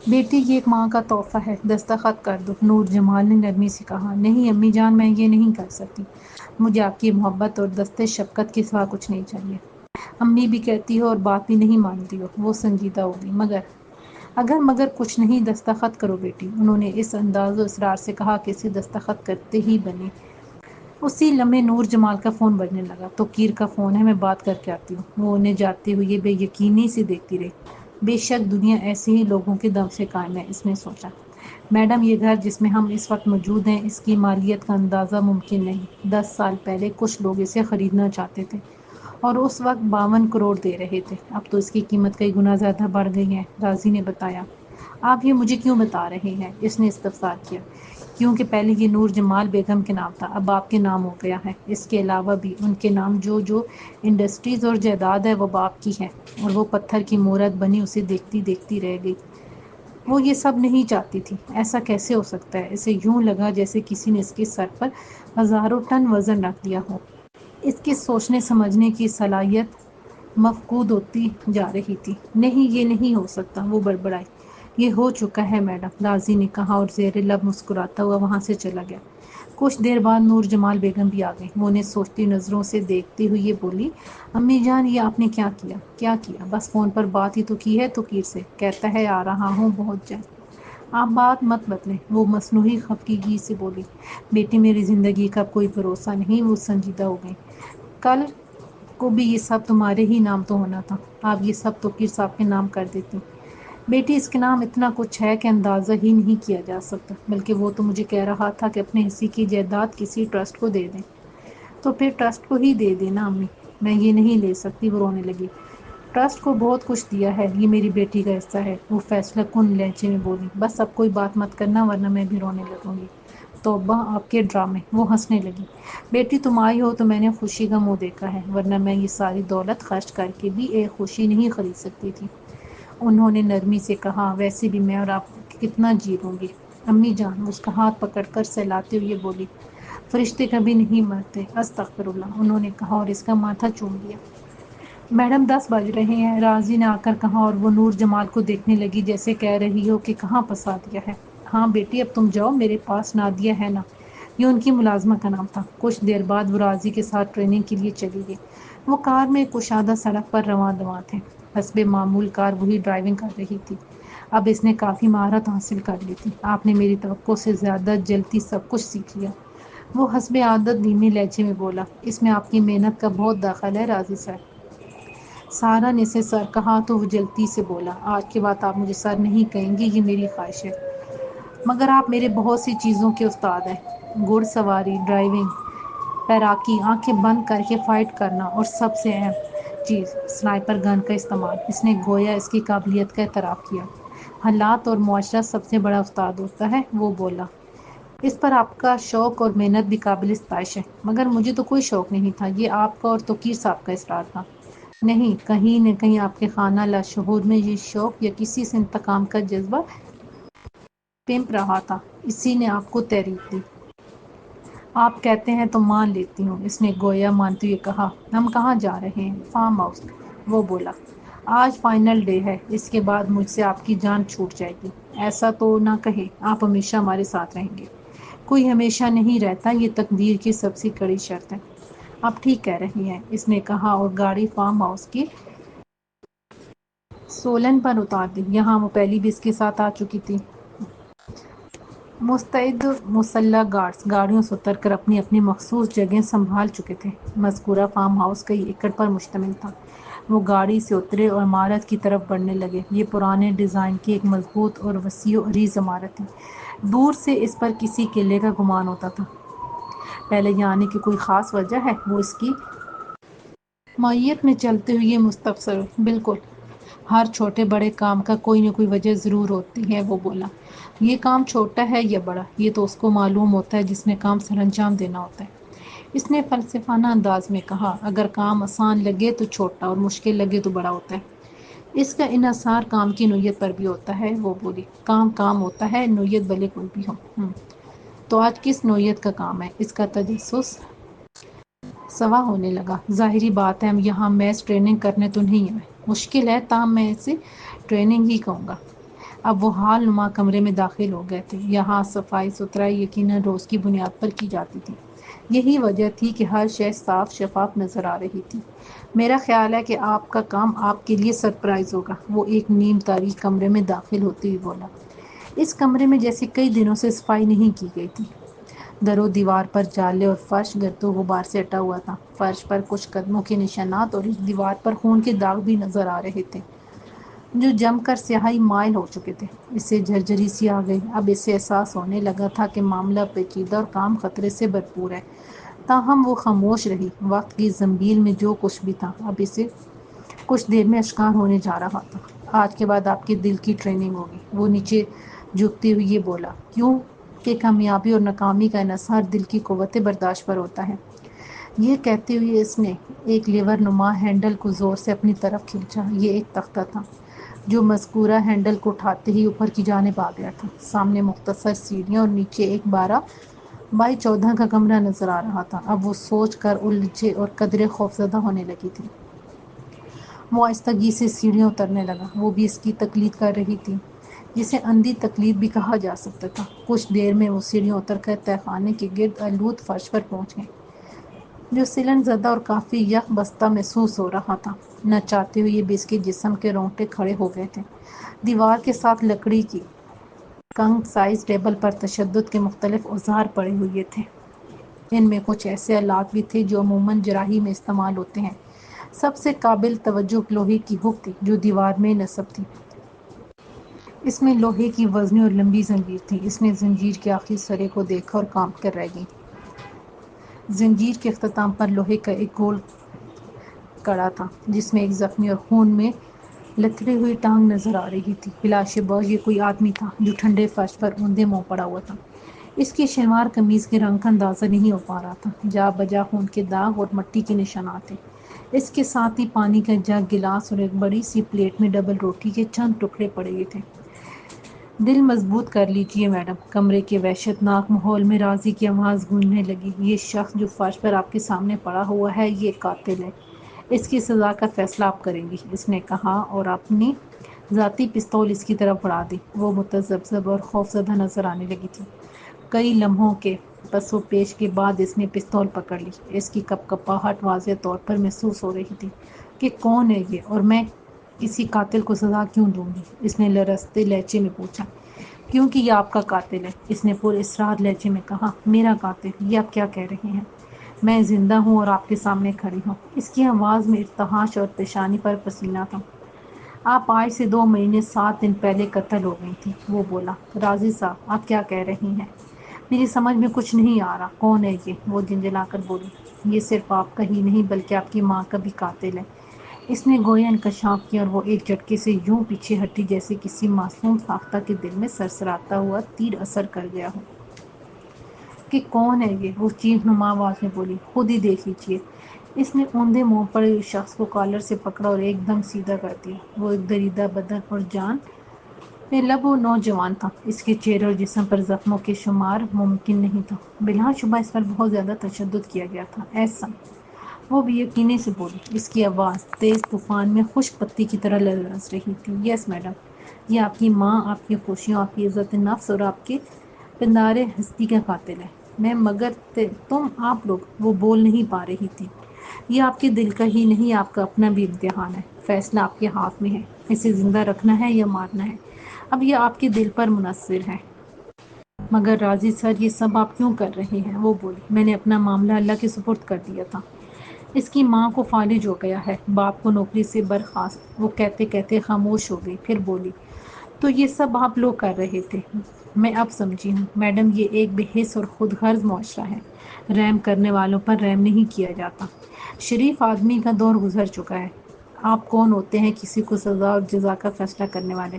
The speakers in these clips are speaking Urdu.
بیٹی یہ ایک ماں کا تحفہ ہے، دستخط کر دو، نور جمال نے نرمی سے کہا۔ نہیں امی جان، میں یہ نہیں کر سکتی، مجھے آپ کی محبت اور دست شفقت کے سوا کچھ نہیں چاہیے۔ امی بھی کہتی ہو اور بات بھی نہیں مانتی ہو، وہ سنجیدہ ہوگی۔ مگر کچھ نہیں، دستخط کرو بیٹی، انہوں نے اس انداز و اصرار سے کہا کہ اسے دستخط کرتے ہی بنے۔ اسی لمحے نور جمال کا فون بجنے لگا۔ توقیر کا فون ہے، میں بات کر کے آتی ہوں۔ وہ انہیں جاتے ہوئے بے یقینی سے دیکھتی رہی۔ بے شک دنیا ایسے ہی لوگوں کے دم سے قائم ہے، اس نے سوچا۔ میڈم، یہ گھر جس میں ہم اس وقت موجود ہیں، اس کی مالیت کا اندازہ ممکن نہیں۔ 10 سال پہلے کچھ لوگ اسے خریدنا چاہتے تھے اور اس وقت 52 کروڑ دے رہے تھے۔ اب تو اس کی قیمت کئی گنا زیادہ بڑھ گئی ہے، راضی نے بتایا۔ آپ یہ مجھے کیوں بتا رہے ہیں؟ اس نے استفسار کیا۔ کیونکہ پہلے یہ نور جمال بیگم کے نام تھا، اب آپ کے نام ہو گیا ہے۔ اس کے علاوہ بھی ان کے نام جو انڈسٹریز اور جائیداد ہے وہ باپ کی ہے۔ اور وہ پتھر کی مورت بنی اسے دیکھتی رہ گئی۔ وہ یہ سب نہیں چاہتی تھی۔ ایسا کیسے ہو سکتا ہے؟ اسے یوں لگا جیسے کسی نے اس کے سر پر ہزاروں ٹن وزن رکھ دیا ہو۔ اس کے سوچنے سمجھنے کی صلاحیت مفقود ہوتی جا رہی تھی۔ نہیں، یہ نہیں ہو سکتا، وہ بڑبڑائی۔ یہ ہو چکا ہے میڈم، راضی نے کہا اور زیر لب مسکراتا ہوا وہاں سے چلا گیا۔ کچھ دیر بعد نور جمال بیگم بھی آ گئیں۔ وہ انہیں سوچتی نظروں سے دیکھتے ہوئے یہ بولی، امی جان یہ آپ نے کیا کیا؟ کیا کیا؟ بس فون پر بات ہی تو کی ہے توقیر سے، کہتا ہے آ رہا ہوں بہت جلد۔ آپ بات مت بدلیں، وہ مصنوعی خفگی سے بولی۔ بیٹی میری زندگی کا کوئی بھروسہ نہیں۔ وہ سنجیدہ ہو گئی۔ کل کو بھی یہ سب تمہارے ہی نام تو ہونا تھا، آپ یہ سب توقیر صاحب کے نام کر دیتی۔ بیٹی اس کے نام اتنا کچھ ہے کہ اندازہ ہی نہیں کیا جا سکتا، بلکہ وہ تو مجھے کہہ رہا تھا کہ اپنے حصے کی جائیداد کسی ٹرسٹ کو دے دیں۔ تو پھر ٹرسٹ کو ہی دے دینا امی، میں یہ نہیں لے سکتی، وہ رونے لگی۔ ٹرسٹ کو بہت کچھ دیا ہے، یہ میری بیٹی کا حصہ ہے، وہ فیصلہ کن لہجے میں بولی۔ بس اب کوئی بات مت کرنا ورنہ میں بھی رونے لگوں گی۔ توبہ آپ کے ڈرامے، وہ ہنسنے لگی۔ بیٹی تم آئی ہو تو میں نے خوشی کا منہ دیکھا ہے، ورنہ میں یہ ساری دولت خرچ کر کے بھی ایک خوشی نہیں خرید سکتی تھی، انہوں نے نرمی سے کہا۔ ویسے بھی میں اور آپ کتنا جی لوں گی امی جان، اس کا ہاتھ پکڑ کر سہلاتے ہوئے بولی۔ فرشتے کبھی نہیں مرتے، استغفر اللہ، انہوں نے کہا اور اس کا ماتھا چوم لیا۔ میڈم 10 بج رہے ہیں، راضی نے آ کر کہا اور وہ نور جمال کو دیکھنے لگی جیسے کہہ رہی ہو کہ کہاں پھنسا دیا ہے۔ ہاں بیٹی اب تم جاؤ، میرے پاس نادیہ ہے نا، یہ ان کی ملازمہ کا نام تھا۔ کچھ دیر بعد وہ راضی کے ساتھ ٹریننگ کے لیے چلی گئی۔ وہ کار میں کشادہ سڑک پر رواں دواں تھے۔ حسب معمول کار وہی ڈرائیونگ کر رہی تھی۔ اب اس نے کافی مہارت حاصل کر لی تھی۔ آپ نے میری توقع سے زیادہ جلدی سب کچھ سیکھ لیا، وہ حسب عادت دھیمے لہجے میں بولا۔ اس میں آپ کی محنت کا بہت دخل ہے راضی صاحب۔ سارا نے اسے سر کہا تو وہ جلدی سے بولا، آج کے بعد آپ مجھے سر نہیں کہیں گے، یہ میری خواہش ہے۔ مگر آپ میرے بہت سی چیزوں کے استاد ہیں، گھڑ سواری، ڈرائیونگ، تیراکی، آنکھیں بند کر کے فائٹ کرنا، اور سب سے اہم چیز سنائپر گن کا استعمال۔ اس نے گویا اس کی قابلیت کا اعتراف کیا۔ حالات اور معاشرہ سب سے بڑا استاد ہوتا ہے، وہ بولا۔ اس پر آپ کا شوق اور محنت بھی قابل ستائش ہے، مگر مجھے تو کوئی شوق نہیں تھا، یہ آپ کا اور توقیر صاحب کا اصرار تھا۔ نہیں، کہیں نہ کہیں آپ کے خانہ لاشعور میں یہ شوق یا کسی سے انتقام کا جذبہ پنپ رہا تھا، اسی نے آپ کو تحریک دی۔ آپ کہتے ہیں تو مان لیتی ہوں، اس نے گویا مانتے ہوئے کہا۔ ہم کہاں جا رہے ہیں؟ فارم ہاؤس، وہ بولا۔ آج فائنل ڈے ہے، اس کے بعد مجھ سے آپ کی جان چھوٹ جائے گی۔ ایسا تو نہ کہیں، آپ ہمیشہ ہمارے ساتھ رہیں گے۔ کوئی ہمیشہ نہیں رہتا، یہ تقدیر کی سب سے کڑی شرط ہے۔ آپ ٹھیک کہہ رہی ہیں، اس نے کہا اور گاڑی فارم ہاؤس کی سولن پر اتار دی۔ یہاں وہ پہلی بھی اس کے ساتھ آ چکی تھی۔ مستعد مسلح گارڈز گاڑیوں سے اتر کر اپنی اپنی مخصوص جگہیں سنبھال چکے تھے۔ مذکورہ فارم ہاؤس کئی ایکڑ پر مشتمل تھا۔ وہ گاڑی سے اترے اور عمارت کی طرف بڑھنے لگے۔ یہ پرانے ڈیزائن کی ایک مضبوط اور وسیع و عریض عمارت تھی۔ دور سے اس پر کسی قلعے کا گمان ہوتا تھا۔ پہلے یہاں آنے کی کوئی خاص وجہ ہے؟ وہ اس کی معیت میں چلتے ہوئے یہ مستفسر ہوئی۔ بالکل، ہر چھوٹے بڑے کام کا کوئی نہ کوئی وجہ ضرور ہوتی ہے، وہ بولا۔ یہ کام چھوٹا ہے یا بڑا، یہ تو اس کو معلوم ہوتا ہے جس نے کام سر انجام دینا ہوتا ہے، اس نے فلسفانہ انداز میں کہا۔ اگر کام آسان لگے تو چھوٹا اور مشکل لگے تو بڑا ہوتا ہے۔ اس کا انحصار کام کی نوعیت پر بھی ہوتا ہے، وہ بولی۔ کام کام ہوتا ہے، نوعیت بھلے کوئی بھی ہو۔ تو آج کس نوعیت کا کام ہے؟ اس کا تجسس سوا ہونے لگا۔ ظاہری بات ہے ہم یہاں میس ٹریننگ کرنے تو نہیں آئے، مشکل ہے تاہم میں اسے ٹریننگ ہی کہوں گا۔ اب وہ حال نما کمرے میں داخل ہو گئے تھے۔ یہاں صفائی ستھرائی یقیناً روز کی بنیاد پر کی جاتی تھی۔ یہی وجہ تھی کہ ہر شے صاف شفاف نظر آ رہی تھی۔ میرا خیال ہے کہ آپ کا کام آپ کے لیے سرپرائز ہوگا، وہ ایک نیم تاریک کمرے میں داخل ہوتے ہوئے بولا۔ اس کمرے میں جیسے کئی دنوں سے صفائی نہیں کی گئی تھی۔ در و دیوار پر جالے اور فرش گرد و غبار سے اٹا ہوا تھا۔ فرش پر کچھ قدموں کے نشانات اور ایک دیوار پر خون کے داغ بھی نظر آ رہے تھے جو جم کر سیاہی مائل ہو چکے تھے۔ اسے جھرجھری سی آ گئی۔ اب اسے احساس ہونے لگا تھا کہ معاملہ پیچیدہ اور کام خطرے سے بھرپور ہے، تاہم وہ خاموش رہی۔ وقت کی زنبیل میں جو کچھ بھی تھا اب اسے کچھ دیر میں اشکار ہونے جا رہا تھا۔ آج کے بعد آپ کے دل کی ٹریننگ ہوگی، وہ نیچے جھکتے ہوئے یہ بولا۔ کیوں؟ کہ کامیابی اور ناکامی کا انحصار دل کی قوت برداشت پر ہوتا ہے۔ یہ کہتے ہوئے اس نے ایک لیور نما ہینڈل کو زور سے اپنی طرف کھینچا۔ یہ ایک تختہ تھا جو مذکورہ ہینڈل کو اٹھاتے ہی اوپر کی جانب آ گیا تھا۔ سامنے مختصر سیڑھیاں اور نیچے ایک 12x14 کا کمرہ نظر آ رہا تھا۔ اب وہ سوچ کر الجھے اور قدرے خوفزدہ ہونے لگی تھی۔ وہ آہستگی سے سیڑھیاں اترنے لگا۔ وہ بھی اس کی تقلید کر رہی تھی، جسے اندھی تقلید بھی کہا جا سکتا تھا۔ کچھ دیر میں وہ سیڑھیاں اتر کر تہہ خانے کے گرد آلود فرش پر پہنچ گئے، جو سلن زدہ اور کافی یک بستہ محسوس ہو رہا تھا۔ نہ چاہتے ہوئے بھی اس کے جسم کے رونگٹے کھڑے ہو گئے تھے۔ دیوار کے ساتھ لکڑی کی کنگ سائز ٹیبل پر تشدد کے مختلف اوزار پڑے ہوئے تھے۔ ان میں کچھ ایسے آلات بھی تھے جو عموماً جراحی میں استعمال ہوتے ہیں۔ سب سے قابل توجہ لوہے کی ہک تھی جو دیوار میں نصب تھی۔ اس میں لوہے کی وزنی اور لمبی زنجیر تھی۔ اس نے زنجیر کے آخری سرے کو دیکھا اور کانپ کر رہ گئی۔ زنجیر کے اختتام پر لوہے کا ایک گول کڑا تھا جس میں ایک زخمی اور خون میں لتھڑی ہوئی ٹانگ نظر آ رہی تھی۔ بلا شبہ یہ کوئی آدمی تھا جو ٹھنڈے فرش پر اوندھے منہ پڑا ہوا تھا۔ اس کی شلوار قمیض کے رنگ کا اندازہ نہیں ہو پا رہا تھا۔ جا بجا خون کے داغ اور مٹی کے نشانات تھے۔ اس کے ساتھ ہی پانی کا جگ، گلاس اور ایک بڑی سی پلیٹ میں ڈبل روٹی کے چند ٹکڑے پڑے ہوئے تھے۔ دل مضبوط کر لیجئے میڈم۔ کمرے کے وحشت ناک ماحول میں راضی کی آواز گونجنے لگی۔ یہ شخص جو فرش پر آپ کے سامنے پڑا ہوا ہے یہ قاتل ہے۔ اس کی سزا کا فیصلہ آپ کریں گی، اس نے کہا اور اپنی ذاتی پستول اس کی طرف بڑھا دی۔ وہ متذبذب اور خوفزدہ نظر آنے لگی تھی۔ کئی لمحوں کے پس و پیش کے بعد اس نے پستول پکڑ لی۔ اس کی کپکپاہٹ واضح طور پر محسوس ہو رہی تھی کہ کون ہے یہ اور میں کسی قاتل کو سزا کیوں دوں گی؟ اس نے لرزتے لہجے میں پوچھا۔ کیونکہ یہ آپ کا قاتل ہے، اس نے پر اصرار لہجے میں کہا۔ میرا قاتل؟ یہ آپ کیا کہہ رہے ہیں؟ میں زندہ ہوں اور آپ کے سامنے کھڑی ہوں۔ اس کی آواز میں ارتعاش اور پیشانی پر پسینہ تھا۔ آپ آج سے 2 مہینے 7 دن پہلے قتل ہو گئی تھی، وہ بولا۔ راضی صاحب، آپ کیا کہہ رہی ہیں؟ میری سمجھ میں کچھ نہیں آ رہا۔ کون ہے یہ؟ وہ جھنجھلا کر بولی۔ یہ صرف آپ کا ہی نہیں بلکہ آپ کی ماں کا بھی قاتل ہے۔ اس نے گویا انکشاف کیا اور وہ ایک جھٹکے سے یوں پیچھے ہٹی جیسے کسی معصوم ساختہ کے دل میں سرسراتا ہوا تیر اثر کر گیا ہو۔ کہ کون ہے یہ؟ وہ چیخ نما آواز میں بولی۔ خود ہی دیکھ لیجئے۔ اس نے اوندھے منہ پڑے ہوئے شخص کو کالر سے پکڑا اور ایک دم سیدھا کر دیا۔ وہ ایک دریدہ بدن اور جان لب و نوجوان تھا۔ اس کے چہرے اور جسم پر زخموں کے شمار ممکن نہیں تھا۔ بلا شبہ اس پر بہت زیادہ تشدد کیا گیا تھا۔ ایسا؟ وہ بے یقینی سے بولی۔ اس کی آواز تیز طوفان میں خشک پتی کی طرح لرز رہی تھی۔ یس میڈم، یہ آپ کی ماں، آپ کی خوشیوں، آپ کی عزت نفس اور آپ کے پندارے ہستی کا قاتل ہے۔ میں مگر تم آپ لوگ، وہ بول نہیں پا رہی تھی۔ یہ آپ کے دل کا ہی نہیں آپ کا اپنا بھی امتحان ہے۔ فیصلہ آپ کے ہاتھ میں ہے، اسے زندہ رکھنا ہے یا مارنا ہے۔ اب یہ آپ کے دل پر منحصر ہے۔ مگر راضی سر، یہ سب آپ کیوں کر رہے ہیں؟ وہ بولی۔ میں نے اپنا معاملہ اللہ کے سپرد کر دیا تھا۔ اس کی ماں کو فالج ہو گیا ہے، باپ کو نوکری سے برخاست۔ وہ کہتے کہتے خاموش ہو گئی، پھر بولی۔ تو یہ سب آپ لوگ کر رہے تھے؟ میں اب سمجھی ہوں میڈم، یہ ایک بے حس اور خود غرض معاشرہ ہے۔ رحم کرنے والوں پر رحم نہیں کیا جاتا۔ شریف آدمی کا دور گزر چکا ہے۔ آپ کون ہوتے ہیں کسی کو سزا اور جزا کا فیصلہ کرنے والے؟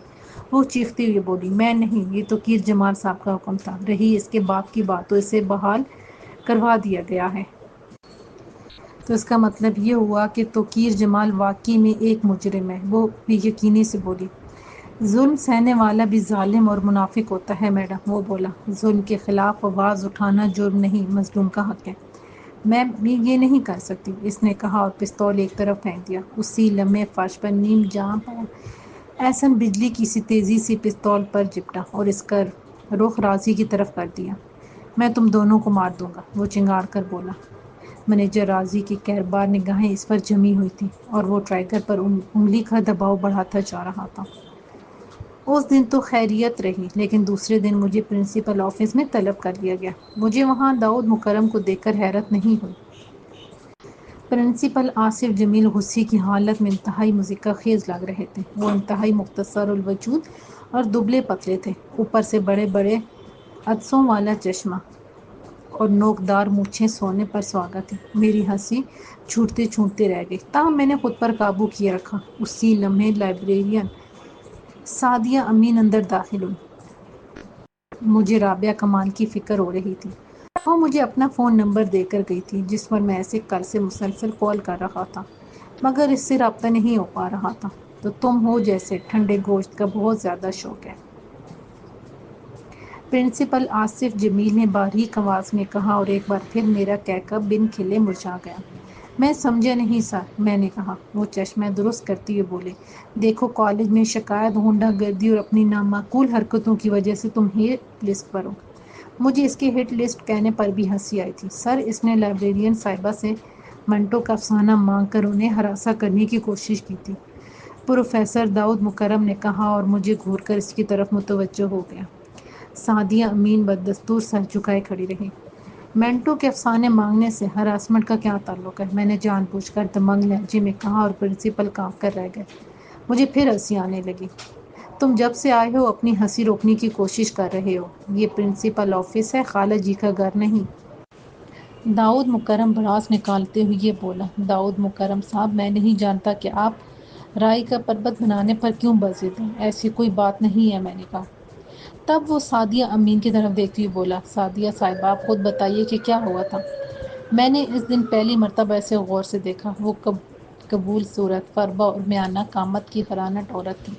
وہ چیختی ہوئی بولی۔ میں نہیں، یہ تو کیر جمال صاحب کا حکم تھا۔ رہی اس کے باپ کی بات تو اسے بحال کروا دیا گیا ہے۔ تو اس کا مطلب یہ ہوا کہ توقیر جمال واقعی میں ایک مجرم ہے، وہ بے یقینی سے بولی۔ ظلم سہنے والا بھی ظالم اور منافق ہوتا ہے میڈم، وہ بولا۔ ظلم کے خلاف آواز اٹھانا جرم نہیں، مظلوم کا حق ہے۔ میں یہ نہیں کر سکتی، اس نے کہا اور پستول ایک طرف پھینک دیا۔ اسی لمحے فرش پر نیم جان احسن بجلی کی سی تیزی سے پستول پر جپٹا اور اس کا رخ راضی کی طرف کر دیا۔ میں تم دونوں کو مار دوں گا، وہ چنگاڑ کر بولا۔ منیجر راضی کی کہربار نگاہیں اس پر جمی ہوئی تھیں اور وہ ٹرائگر پر انگلی کا دباؤ بڑھاتا جا رہا تھا۔ اس دن تو خیریت رہی، لیکن دوسرے دن مجھے پرنسپل آفس میں طلب کر لیا گیا۔ مجھے وہاں داؤد مکرم کو دیکھ کر حیرت نہیں ہوئی۔ پرنسپل آصف جمیل غصے کی حالت میں انتہائی مضحکہ خیز لگ رہے تھے۔ وہ انتہائی مختصر الوجود اور دبلے پتلے تھے، اوپر سے بڑے بڑے عدسوں والا چشمہ اور نوکدار مونچھیں سونے پر سہاگا تھیں۔ میری ہنسی چھوٹتے چھوٹتے رہ گئی، تاہم میں نے خود پر قابو کیے رکھا۔ اسی لمحے لائبریرین سعدیہ امین اندر داخل ہوئی۔ مجھے رابعہ کمال کی فکر ہو رہی تھی۔ وہ مجھے اپنا فون نمبر دے کر گئی تھی، جس پر میں اسے کل سے مسلسل کال کر رہا تھا، مگر اس سے رابطہ نہیں ہو پا رہا تھا۔ تو تم ہو جیسے ٹھنڈے گوشت کا بہت زیادہ شوق ہے، پرنسپل آصف جمیل نے باریک آواز میں کہا، اور ایک بار پھر میرا کہکہ بن کھلے مرجھا گیا۔ میں سمجھا نہیں سر، میں نے کہا۔ وہ چشمہ درست کرتے ہوئے بولے، دیکھو کالج میں شکایت، غنڈہ گردی اور اپنی نامعقول حرکتوں کی وجہ سے تم ہٹ لسٹ پر ہو۔ مجھے اس کے ہٹ لسٹ کہنے پر بھی ہنسی آئی تھی۔ سر، اس نے لائبریرین صاحبہ سے منٹو کا افسانہ مانگ کر انہیں ہراساں کرنے کی کوشش کی تھی، پروفیسر داؤد مکرم نے کہا، اور مجھے گھور کر اس کی طرف متوجہ ہو گیا۔ سعدیہ امین بدستور سر جھکائے کھڑی رہی۔ منٹو کے افسانے مانگنے سے ہراسمنٹ کا کیا تعلق ہے؟ میں نے جان بوجھ کر دمنگ لہجے میں کہا، اور پرنسپل کانپ کر رہ گئے۔ مجھے پھر ہنسی آنے لگی۔ تم جب سے آئے ہو اپنی ہنسی روکنے کی کوشش کر رہے ہو۔ یہ پرنسپل آفس ہے، خالہ جی کا گھر نہیں۔ داؤد مکرم بڑاس نکالتے ہوئے بولا۔ داؤد مکرم صاحب، میں نہیں جانتا کہ آپ رائی کا پربت بنانے پر کیوں بضد ہیں۔ ایسی کوئی بات نہیں ہے، میں نے کہا۔ تب وہ سعدیہ امین کی طرف دیکھتے ہوئے بولا، سعدیہ صاحبہ، آپ خود بتائیے کہ کیا ہوا تھا۔ میں نے اس دن پہلی مرتبہ اسے غور سے دیکھا۔ وہ قبول صورت، فربہ اور میانہ قامت کی حیرانٹ عورت تھی،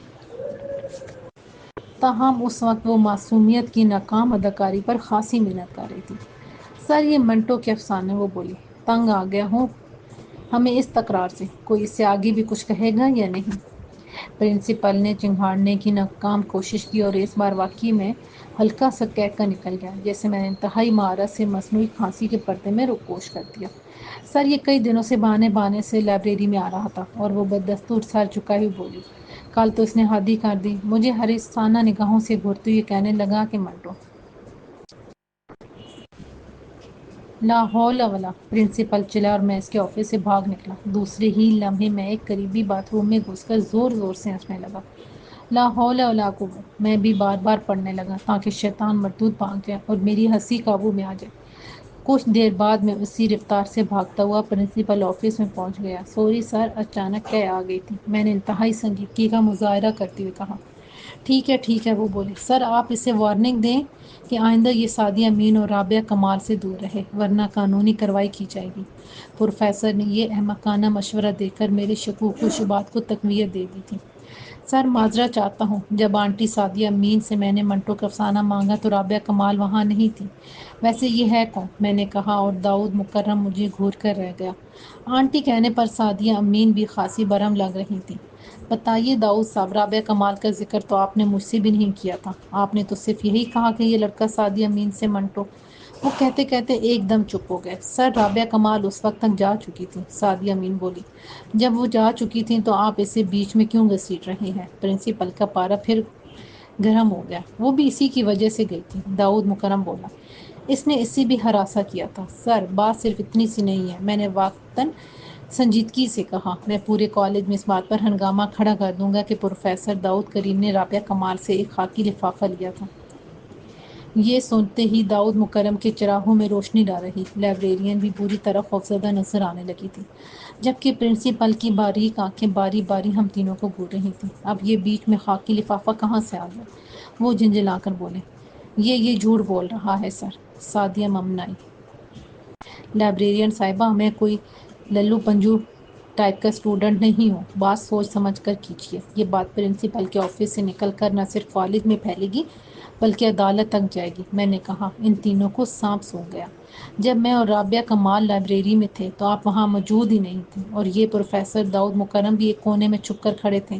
تاہم اس وقت وہ معصومیت کی ناکام اداکاری پر خاصی محنت کر رہی تھی۔ سر، یہ منٹو کے افسانے، وہ بولی، تنگ آ گیا ہوں ہمیں اس تکرار سے۔ کوئی اس سے آگے بھی کچھ کہے گا یا نہیں؟ پرنسپل نے چنگھاڑنے کی ناکام کوشش کی، اور اس بار واقعی میں ہلکا سا کہکہ نکل گیا، جیسے میں نے انتہائی مہارت سے مصنوعی کھانسی کے پردے میں روپوش کر دیا۔ سر، یہ کئی دنوں سے بہانے بہانے سے لائبریری میں آ رہا تھا، اور وہ بدستور سر جھکائے ہوئے بولی، کل تو اس نے حد ہی کر دی۔ مجھے حریصانہ نگاہوں سے گھورتے ہوئے کہنے لگا کہ منٹو، لا حول ولا۔ پرنسپل چلا اور میں اس کے آفس سے بھاگ نکلا۔ دوسرے ہی لمحے میں ایک قریبی باتھ روم میں گھس کر زور زور سے ہنسنے لگا۔ لا حول ولا قوت، میں بھی بار بار پڑھنے لگا تاکہ شیطان مردود بھاگ جائے اور میری ہنسی قابو میں آ جائے۔ کچھ دیر بعد میں اسی رفتار سے بھاگتا ہوا پرنسپل آفس میں پہنچ گیا۔ سوری سر، اچانک کہہ آ گئی تھی، میں نے انتہائی سنجیدگی کا مظاہرہ کرتے ہوئے کہا۔ ٹھیک ہے، وہ بولے، سر آپ اسے وارننگ دیں کہ آئندہ یہ سعدیہ امین اور رابعہ کمال سے دور رہے، ورنہ قانونی کارروائی کی جائے گی۔ پروفیسر نے یہ احمقانہ مشورہ دے کر میرے شکوک و شبہات کو تقویت دے دی تھی۔ سر، معذرت چاہتا ہوں، جب آنٹی سعدیہ امین سے میں نے منٹو کا افسانہ مانگا تو رابعہ کمال وہاں نہیں تھی۔ ویسے یہ ہے کون؟ میں نے کہا، اور داؤد مکرم مجھے گھور کر رہ گیا۔ آنٹی کہنے پر سعدیہ امین بھی خاصی برہم لگ رہی تھی۔ بتائیے داؤد صاحب، رابعہ کمال کا ذکر تو آپ نے مجھ سے بھی نہیں کیا تھا، آپ نے تو صرف یہی کہا کہ یہ لڑکا سعدیہ امین سے منٹو۔ وہ کہتے کہتے ایک دم چپ ہو گئے۔ سر، رابعہ کمال اس وقت تک جا چکی تھی، سعدیہ امین بولی۔ جب وہ جا چکی تھیں تو آپ اسے بیچ میں کیوں گھسیٹ رہے ہیں؟ پرنسپل کا پارا پھر گرم ہو گیا۔ وہ بھی اسی کی وجہ سے گئی تھی، داؤد مکرم بولا۔ اس نے اسے بھی ہراساں کیا تھا۔ سر، بات صرف اتنی سی نہیں ہے، میں نے واقعتاً سنجیدگی سے کہا، میں پورے کالج میں اس بات پر ہنگامہ کھڑا کر دوں گا کہ پروفیسر داؤد کریم نے رابعہ کمال سے ایک خاکی لفافہ لیا تھا۔ یہ سنتے ہی داؤد مکرم کے چراغوں میں روشنی ڈال رہی لائبریرین بھی بری طرح خوفزدہ نظر آنے لگی تھی، جبکہ پرنسپل کی باریک آنکھیں باری باری ہم تینوں کو گھور رہی تھیں۔ اب یہ بیچ میں خاکی لفافہ کہاں سے آ گیا؟ وہ جھنجھلا کر بولے، یہ جھوٹ بول رہا ہے سر۔ سعدیہ ممنائی، لائبریرین صاحبہ، میں کوئی للو پنجو ٹائپ کا اسٹوڈنٹ نہیں ہوں، بات سوچ سمجھ کر کیجیے۔ یہ بات پرنسپل کے آفس سے نکل کر نہ صرف کالج میں پھیلے گی بلکہ عدالت تک جائے گی۔ میں نے کہا۔ ان تینوں کو سانپ سونگھ گیا۔ جب میں اور رابعہ کمال لائبریری میں تھے تو آپ وہاں موجود ہی نہیں تھے، اور یہ پروفیسر داؤد مکرم بھی ایک کونے میں چھپ کر کھڑے تھے۔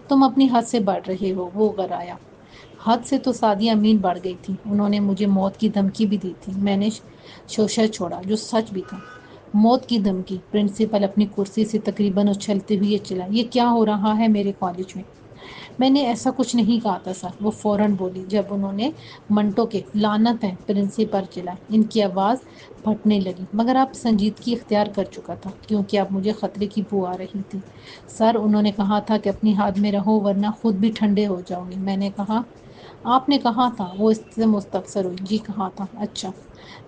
تم اپنی حد سے بڑھ رہے ہو، وہ غرایا۔ حد سے تو سعدیہ امین بڑھ گئی تھی، انہوں نے مجھے موت کی دھمکی بھی دی تھی۔ میں نے شوشہ چھوڑا، جو سچ بھی تھا۔ موت کی دھمکی؟ پرنسپل اپنی کرسی سے تقریباً اچھلتے ہوئے چلا، یہ کیا ہو رہا ہے میرے کالج میں نے ایسا کچھ نہیں کہا تھا سر، وہ فوراً بولی جب انہوں نے منٹو کے لعنت ہے پرنسپل چلا۔ ان کی آواز پھٹنے لگی، مگر اب سنجیدگی اختیار کر چکا تھا کیونکہ اب مجھے خطرے کی بو آ رہی تھی۔ سر، انہوں نے کہا تھا کہ اپنی حد میں رہو ورنہ خود بھی ٹھنڈے ہو جاؤ گے۔ میں نے کہا، آپ نے کہا تھا؟ وہ اس سے مستفسر ہوئی۔ جی کہا تھا۔ اچھا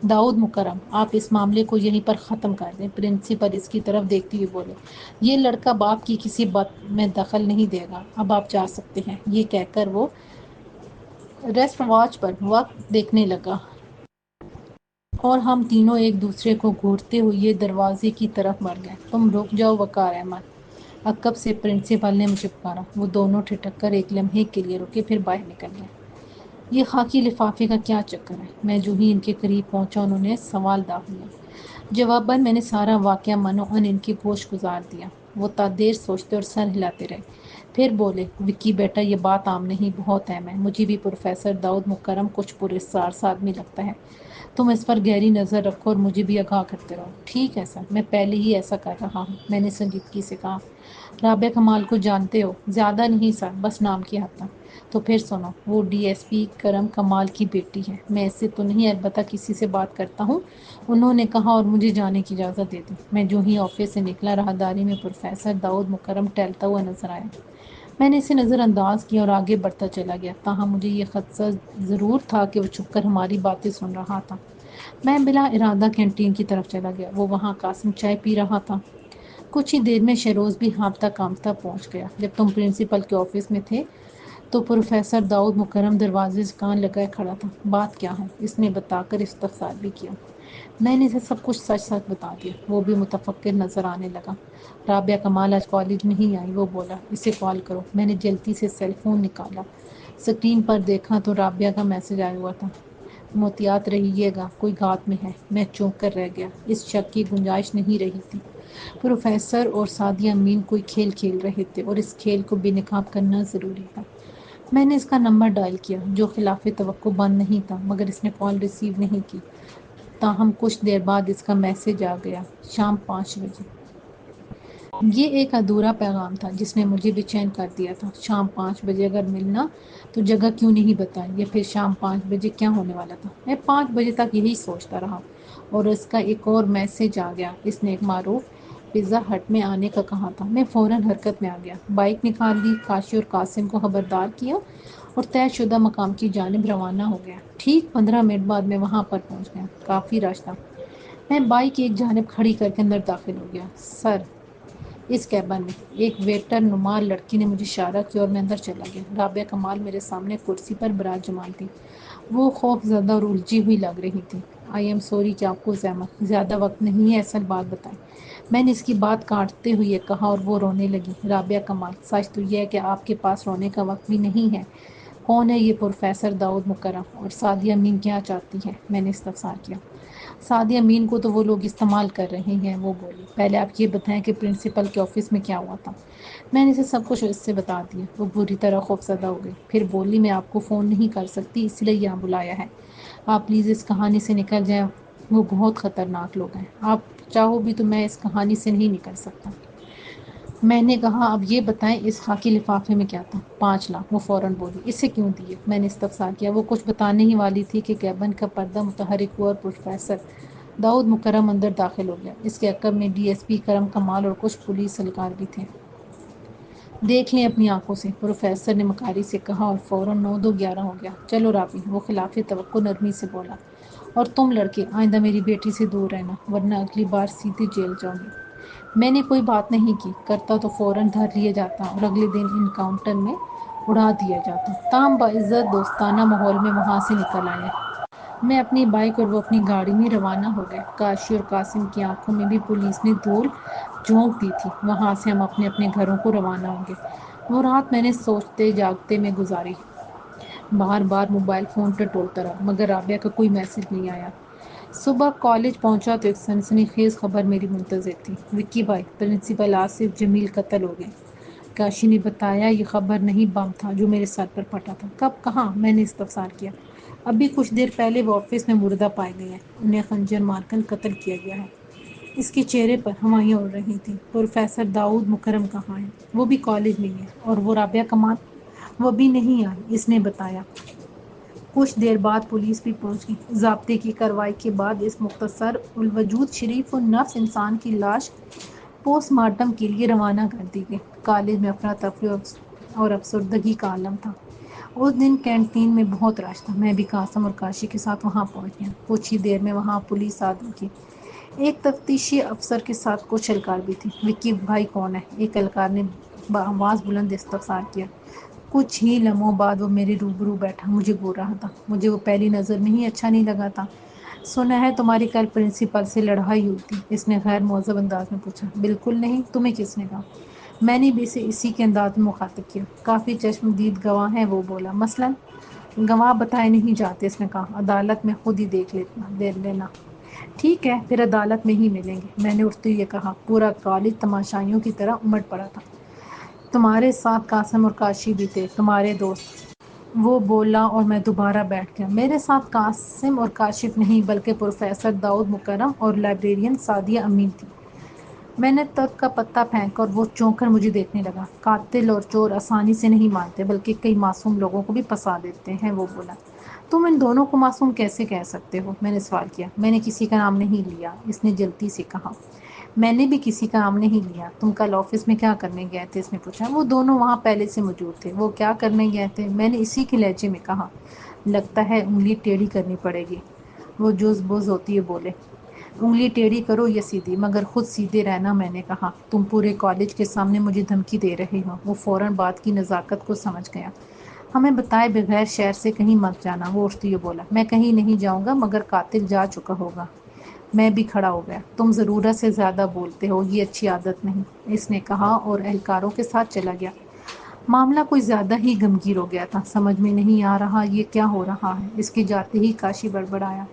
داؤد مکرم، آپ اس معاملے کو یہیں پر ختم کر دیں۔ پرنسپل اس کی طرف دیکھتے ہوئے بولے، یہ لڑکا باپ کی کسی بات میں دخل نہیں دے گا، اب آپ جا سکتے ہیں۔ یہ کہہ کر وہ ریسٹ واچ پر وقت دیکھنے لگا اور ہم تینوں ایک دوسرے کو گھورتے ہوئے دروازے کی طرف بڑھ گئے۔ تم رک جاؤ وقار احمد، عقب سے پرنسپل نے مجھے پکارا۔ وہ دونوں ٹھٹک کر ایک لمحے کے لیے رکے، پھر باہر نکل گئے۔ یہ خاکی لفافے کا کیا چکر ہے؟ میں جو ہی ان کے قریب پہنچا انہوں نے سوال داغ لیا۔ جواباً میں نے سارا واقعہ من و عن ان کی گوش گزار دیا۔ وہ تا دیر سوچتے اور سر ہلاتے رہے، پھر بولے، وکی بیٹا، یہ بات عام نہیں، بہت اہم ہے۔ مجھے بھی پروفیسر داؤد مکرم کچھ پراسرار آدمی لگتا ہے۔ تم اس پر گہری نظر رکھو اور مجھے بھی آگاہ کرتے رہو۔ ٹھیک ہے سر، میں پہلے ہی ایسا کر رہا ہوں، میں نے سنجیدگی سے کہا۔ رابعہ کمال کو جانتے ہو؟ زیادہ نہیں سر، بس نام کی حد تک۔ تو پھر سنو، وہ ڈی ایس پی کرم کمال کی بیٹی ہے۔ میں اس سے تو نہیں البتہ کسی سے بات کرتا ہوں، انہوں نے کہا اور مجھے جانے کی اجازت دے دی۔ میں جو ہی آفس سے نکلا، راہداری میں پروفیسر داؤد مکرم ٹہلتا ہوا نظر آیا۔ میں نے اسے نظر انداز کیا اور آگے بڑھتا چلا گیا، تاہم مجھے یہ خدشہ ضرور تھا کہ وہ چھپ کر ہماری باتیں سن رہا تھا۔ میں بلا ارادہ کینٹین کی طرف چلا گیا، وہ وہاں قاسم چائے پی رہا تھا۔ کچھ ہی دیر میں شیروز بھی ہانپتا کانپتا پہنچ گیا۔ جب تم پرنسپل کے آفس میں تھے تو پروفیسر داؤد مکرم دروازے سے کان لگائے کھڑا تھا۔ بات کیا ہے؟ اس نے بتا کر استفسار بھی کیا۔ میں نے اسے سب کچھ سچ سچ بتا دیا۔ وہ بھی متفکر نظر آنے لگا۔ رابعہ کمال آج کالج نہیں آئی، وہ بولا، اسے کال کرو۔ میں نے جلدی سے سیل فون نکالا، اسکرین پر دیکھا تو رابعہ کا میسج آیا ہوا تھا، محتاط رہیے گا، کوئی گھات میں ہے۔ میں چونک کر رہ گیا، اس شک کی گنجائش نہیں رہی تھی۔ پروفیسر اور سعدیہ امین کوئی کھیل کھیل رہے تھے اور اس کھیل کو بے نقاب کرنا ضروری تھا۔ میں نے اس کا نمبر ڈائل کیا، جو خلاف توقع بند نہیں تھا، مگر اس نے کال ریسیو نہیں کی۔ تاہم کچھ دیر بعد اس کا میسج آ گیا، شام 5 بجے۔ یہ ایک ادھورا پیغام تھا جس نے مجھے بے چین کر دیا تھا۔ شام 5 بجے اگر ملنا تو جگہ کیوں نہیں بتائی، یا پھر شام 5 بجے کیا ہونے والا تھا؟ میں 5 بجے تک یہی سوچتا رہا اور اس کا ایک اور میسج آ گیا، اس نے ایک معروف پیزا ہٹ میں آنے کا کہا تھا۔ میں فوراً حرکت میں آ گیا، بائک نکال لی، کاشی اور قاسم کو خبردار کیا اور طے شدہ مقام کی جانب روانہ ہو گیا۔ ٹھیک 15 منٹ بعد میں وہاں پر پہنچ گیا، کافی رش تھا۔ میں بائک ایک جانب کھڑی کر کے اندر داخل ہو گیا۔ سر، اس کیبن میں ایک ویٹر نما لڑکی نے مجھے اشارہ کیا اور میں اندر چلا گیا۔ رابعہ کمال میرے سامنے کرسی پر براجمان تھی، وہ خوف زدہ اور الجھی ہوئی لگ رہی تھی۔ آئی ایم سوری کہ آپ کو زحمت، زیادہ وقت نہیں ہے، اصل بات بتائیں، میں نے اس کی بات کاٹتے ہوئے کہا اور وہ رونے لگی۔ رابعہ کمال، سچ تو یہ ہے کہ آپ کے پاس رونے کا وقت بھی نہیں ہے۔ کون ہے یہ پروفیسر داؤد مکرم اور سعدیہ امین کیا چاہتی ہے؟ میں نے استفسار کیا۔ سعدیہ امین کو تو وہ لوگ استعمال کر رہے ہیں، وہ بولی۔ پہلے آپ یہ بتائیں کہ پرنسپل کے آفس میں کیا ہوا تھا؟ میں نے اسے سب کچھ اس سے بتا دیا۔ وہ بری طرح خوفزدہ ہو گئی، پھر بولی، میں آپ کو فون نہیں کر سکتی، اس لیے یہاں بلایا ہے۔ آپ پلیز اس کہانی سے نکل جائیں، وہ بہت خطرناک لوگ ہیں۔ آپ چاہو بھی تو میں اس کہانی سے نہیں نکل سکتا۔ میں نے کہا، اب یہ بتائیں اس خاکی لفافے میں کیا تھا؟ 5 لاکھ، وہ فوراً بولی۔ اسے کیوں دیے؟ میں نے استفسار کیا۔ وہ کچھ بتانے ہی والی تھی کہ کیبن کا پردہ متحرک ہوا اور پروفیسر داؤد مکرم اندر داخل ہو گیا۔ اس کے عقب میں ڈی ایس پی کرم کمال اور کچھ پولیس اہلکار بھی تھے۔ دیکھ لیں اپنی آنکھوں سے، پروفیسر نے مکاری سے کہا اور فوراً 9 2 11 ہو گیا۔ چلو رابی، وہ خلاف توقع نرمی سے بولا، اور تم لڑکے آئندہ میری بیٹی سے دور رہنا، ورنہ اگلی بار سیدھے جیل جاؤ گے۔ میں نے کوئی بات نہیں کی، کرتا تو فوراً دھر لیا جاتا اور اگلے دن انکاؤنٹر میں اڑا دیا جاتا۔ تاہم باعزت دوستانہ ماحول میں وہاں سے نکل آئے۔ میں اپنی بائک اور وہ اپنی گاڑی میں روانہ ہو گئے۔ کاشی اور قاسم کی آنکھوں میں بھی پولیس نے دھول جھونک دی تھی۔ وہاں سے ہم اپنے اپنے گھروں کو روانہ ہوں گے۔ وہ رات میں نے سوچتے جاگتے میں گزاری، بار بار موبائل فون ٹٹولتا رہا، مگر رابعہ کا کوئی میسج نہیں آیا۔ صبح کالج پہنچا تو ایک سنسنی خیز خبر میری منتظر تھی، وکی بھائی، پرنسپل آصف جمیل قتل ہو گئے۔ کاشی نے بتایا یہ خبر نہیں بم تھا جو میرے سر پر پھٹا تھا۔ کب کہاں؟ میں نے استفسار کیا۔ ابھی کچھ دیر پہلے وہ آفس میں مردہ پائے گئے ہیں، انہیں خنجر مار کر قتل کیا گیا ہے۔ اس کے چہرے پر ہوائیاں اڑ رہی تھیں۔ پروفیسر داؤد مکرم کہاں ہے؟ وہ بھی کالج میں ہے۔ اور وہ رابعہ کمال؟ وہ بھی نہیں آئی، اس نے بتایا۔ کچھ دیر بعد پولیس بھی پہنچ گئی۔ ضابطے کی کارروائی کے بعد اس مختصر الوجود شریف النفس انسان کی لاش پوسٹ مارٹم کے لیے روانہ کر دی گئی۔ کالج میں افراتفری اور افسردگی کا عالم تھا۔ اس دن کینٹین میں بہت رش تھا۔ میں بھی قاسم اور کاشی کے ساتھ وہاں پہنچ گیا۔ کچھ ہی دیر میں وہاں پولیس آ گئی۔ ایک تفتیشی افسر کے ساتھ کچھ اہلکار بھی تھے۔ وکی بھائی کون ہے؟ ایک اہلکار نے بآواز بلند استفسار کیا۔ کچھ ہی لمحوں بعد وہ میرے روبرو بیٹھا مجھے گھور رہا تھا۔ مجھے وہ پہلی نظر میں ہی اچھا نہیں لگا تھا۔ سنا ہے تمہاری کل پرنسپل سے لڑائی ہوئی تھی؟ اس نے غیر مہذب انداز میں پوچھا۔ بالکل نہیں، تمہیں کس نے کہا؟ میں نے بھی اسے اسی کے انداز میں مخاطب کیا۔ کافی چشم دید گواہ ہیں، وہ بولا۔ مثلاً؟ گواہ بتائے نہیں جاتے، اس نے کہا۔ عدالت میں خود ہی دیکھ لینا۔ ٹھیک ہے، پھر عدالت میں ہی ملیں گے، میں نے اٹھتے ہوئے کہا۔ پورا کالج تماشائیوں کی طرح امٹ پڑا تھا۔ تمہارے ساتھ قاسم اور کاشی بھی تھے، تمہارے دوست۔ وہ بولا اور میں دوبارہ بیٹھ گیا۔ میرے ساتھ قاسم اور کاشف نہیں بلکہ پروفیسر داؤد مکرم اور لائبریرین سعدیہ امین تھی۔ میں نے تخت کا پتہ پھینکا اور وہ چونک کر مجھے دیکھنے لگا۔ قاتل اور چور آسانی سے نہیں مانتے بلکہ کئی معصوم لوگوں کو بھی پھنسا دیتے ہیں، وہ بولا۔ تم ان دونوں کو معصوم کیسے کہہ سکتے ہو؟ میں نے سوال کیا۔ میں نے کسی کا نام نہیں لیا، اس نے جلدی سے کہا۔ میں نے بھی کسی کا نام نہیں لیا۔ تم کل آفس میں کیا کرنے گئے تھے؟ اس نے پوچھا۔ وہ دونوں وہاں پہلے سے موجود تھے۔ وہ کیا کرنے گئے تھے؟ میں نے اسی کے لہجے میں کہا۔ لگتا ہے انگلی ٹیڑھی کرنی پڑے گی، وہ جوز بوز ہوتی ہے بولے۔ انگلی ٹیڑھی کرو یا سیدھی، مگر خود سیدھے رہنا، میں نے کہا۔ تم پورے کالج کے سامنے مجھے دھمکی دے رہے ہو۔ وہ فوراً بات کی نزاکت کو سمجھ گیا۔ ہمیں بتائے بغیر شہر سے کہیں مت جانا، وہ اٹھتے ہوئے بولا۔ میں کہیں نہیں جاؤں گا مگر قاتل جا چکا ہوگا۔ میں بھی کھڑا ہو گیا۔ تم ضرورت سے زیادہ بولتے ہو، یہ اچھی عادت نہیں، اس نے کہا اور اہلکاروں کے ساتھ چلا گیا۔ معاملہ کوئی زیادہ ہی گمگیر ہو گیا تھا۔ سمجھ میں نہیں آ رہا یہ کیا ہو رہا ہے۔ اس کے جاتے ہی کاشی بڑبڑایا۔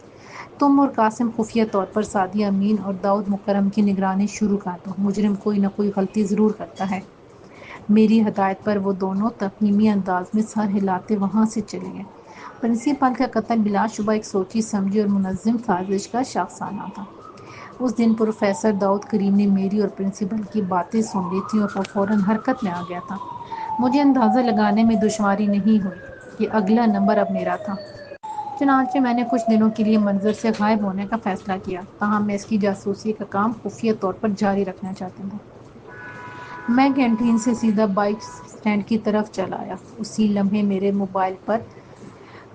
تم اور قاسم خفیہ طور پر سعدیہ امین اور داؤد مکرم کی نگرانی شروع کر دو۔ مجرم کوئی نہ کوئی غلطی ضرور کرتا ہے۔ میری ہدایت پر وہ دونوں تفہیمی انداز میں سر ہلاتے وہاں سے چلے گئے۔ پرنسپل کا قتل بلا شبہ ایک سوچی سمجھی اور منظم سازش کا شاخسانہ تھا۔ اس دن پروفیسر داؤد کریم نے میری اور پرنسپل کی باتیں سن لی تھیں اور وہ فوراً حرکت میں آ گیا تھا۔ مجھے اندازہ لگانے میں دشواری نہیں ہوئی کہ اگلا نمبر اب میرا تھا۔ چنانچہ میں نے کچھ دنوں کے لیے منظر سے غائب ہونے کا فیصلہ کیا، تاہم میں اس کی جاسوسی کا کام خفیہ طور پر جاری رکھنا چاہتا تھا۔ میں کینٹین سے سیدھا بائک اسٹینڈ کی طرف چل آیا۔ اسی لمحے میرے موبائل پر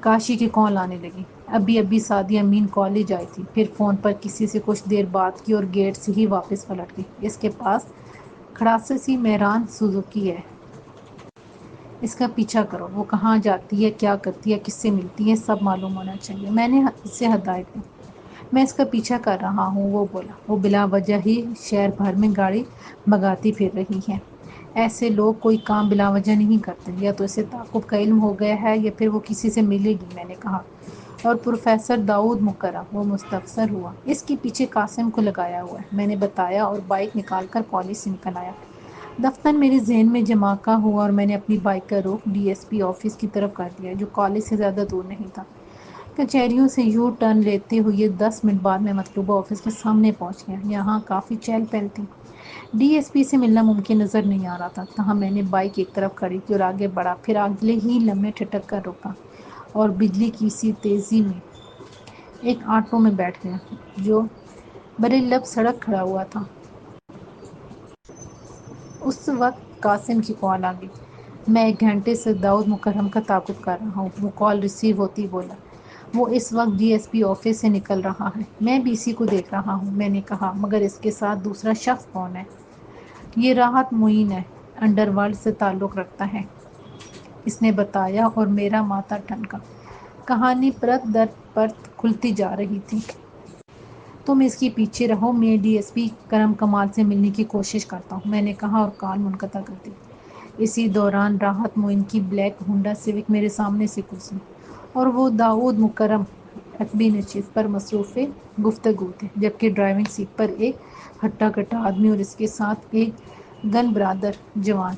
کاشی کی کال آنے لگی۔ ابھی سعدیہ امین کالج آئی تھی، پھر فون پر کسی سے کچھ دیر بات کی اور گیٹ سے ہی واپس پلٹ گئی۔ اس کے پاس کھڑاسی میران سوزوکی ہے، اس کا پیچھا کرو۔ وہ کہاں جاتی ہے، کیا کرتی ہے، کس سے ملتی ہے، سب معلوم ہونا چاہیے، میں نے اس سے ہدایت دی۔ میں اس کا پیچھا کر رہا ہوں، وہ بولا۔ وہ بلا وجہ ہی شہر بھر میں گاڑی بھگاتی پھر رہی ہے۔ ایسے لوگ کوئی کام بلا وجہ نہیں کرتے، یا تو اسے تعاقب کا علم ہو گیا ہے یا پھر وہ کسی سے ملے گی، میں نے کہا۔ اور پروفیسر داؤد مکرم؟ وہ مستفسر ہوا۔ اس کے پیچھے قاسم کو لگایا ہوا ہے، میں نے بتایا اور بائک نکال کر کالج سے نکل آیا۔ دفتر میرے ذہن میں جمع ہوا اور میں نے اپنی بائک کا رخ ڈی ایس پی آفس کی طرف کر دیا جو کالج سے زیادہ دور نہیں تھا۔ کچہریوں سے یو ٹرن لیتے ہوئے 10 منٹ بعد میں مطلوبہ آفس کے سامنے پہنچ گیا۔ یہاں کافی چہل پہل تھی۔ ڈی ایس پی سے ملنا ممکن نظر نہیں آ رہا تھا، تاہم میں نے بائک ایک طرف کھڑی کی اور آگے بڑھا، پھر اگلے ہی لمحے ٹھٹک کر رکا اور بجلی کی سی تیزی میں ایک آٹو میں بیٹھ گیا جو برے لب سڑک کھڑا ہوا تھا۔ اس وقت قاسم کی کال آ گئی۔ میں 1 گھنٹے سے داؤد مکرم کا تعاقب کر رہا ہوں، وہ کال ریسیو ہوتی بولا۔ وہ اس وقت ڈی ایس پی آفس سے نکل رہا ہے۔ میں بھی اسی کو دیکھ رہا ہوں، میں نے کہا، مگر اس کے ساتھ دوسرا شخص کون ہے؟ یہ راحت معین ہے، انڈر ورلڈ سے تعلق رکھتا ہے، اس نے بتایا اور میرا ماتھا ٹھنکا۔ کہانی پرت در پرت کھلتی جا رہی تھی۔ تم اس کے پیچھے رہو، میں ڈی ایس پی کرم کمال سے ملنے کی کوشش کرتا ہوں، میں نے کہا اور کال منقطع کر دی۔ اسی دوران راحت معین کی بلیک ہونڈا سیوک میرے سامنے سے گزری اور وہ داؤد مکرم عقبی نشست پر مصروف گفتگو تھے، جبکہ ڈرائیونگ سیٹ پر ایک ہٹا کٹا آدمی اور اس کے ساتھ ایک گن برادر جوان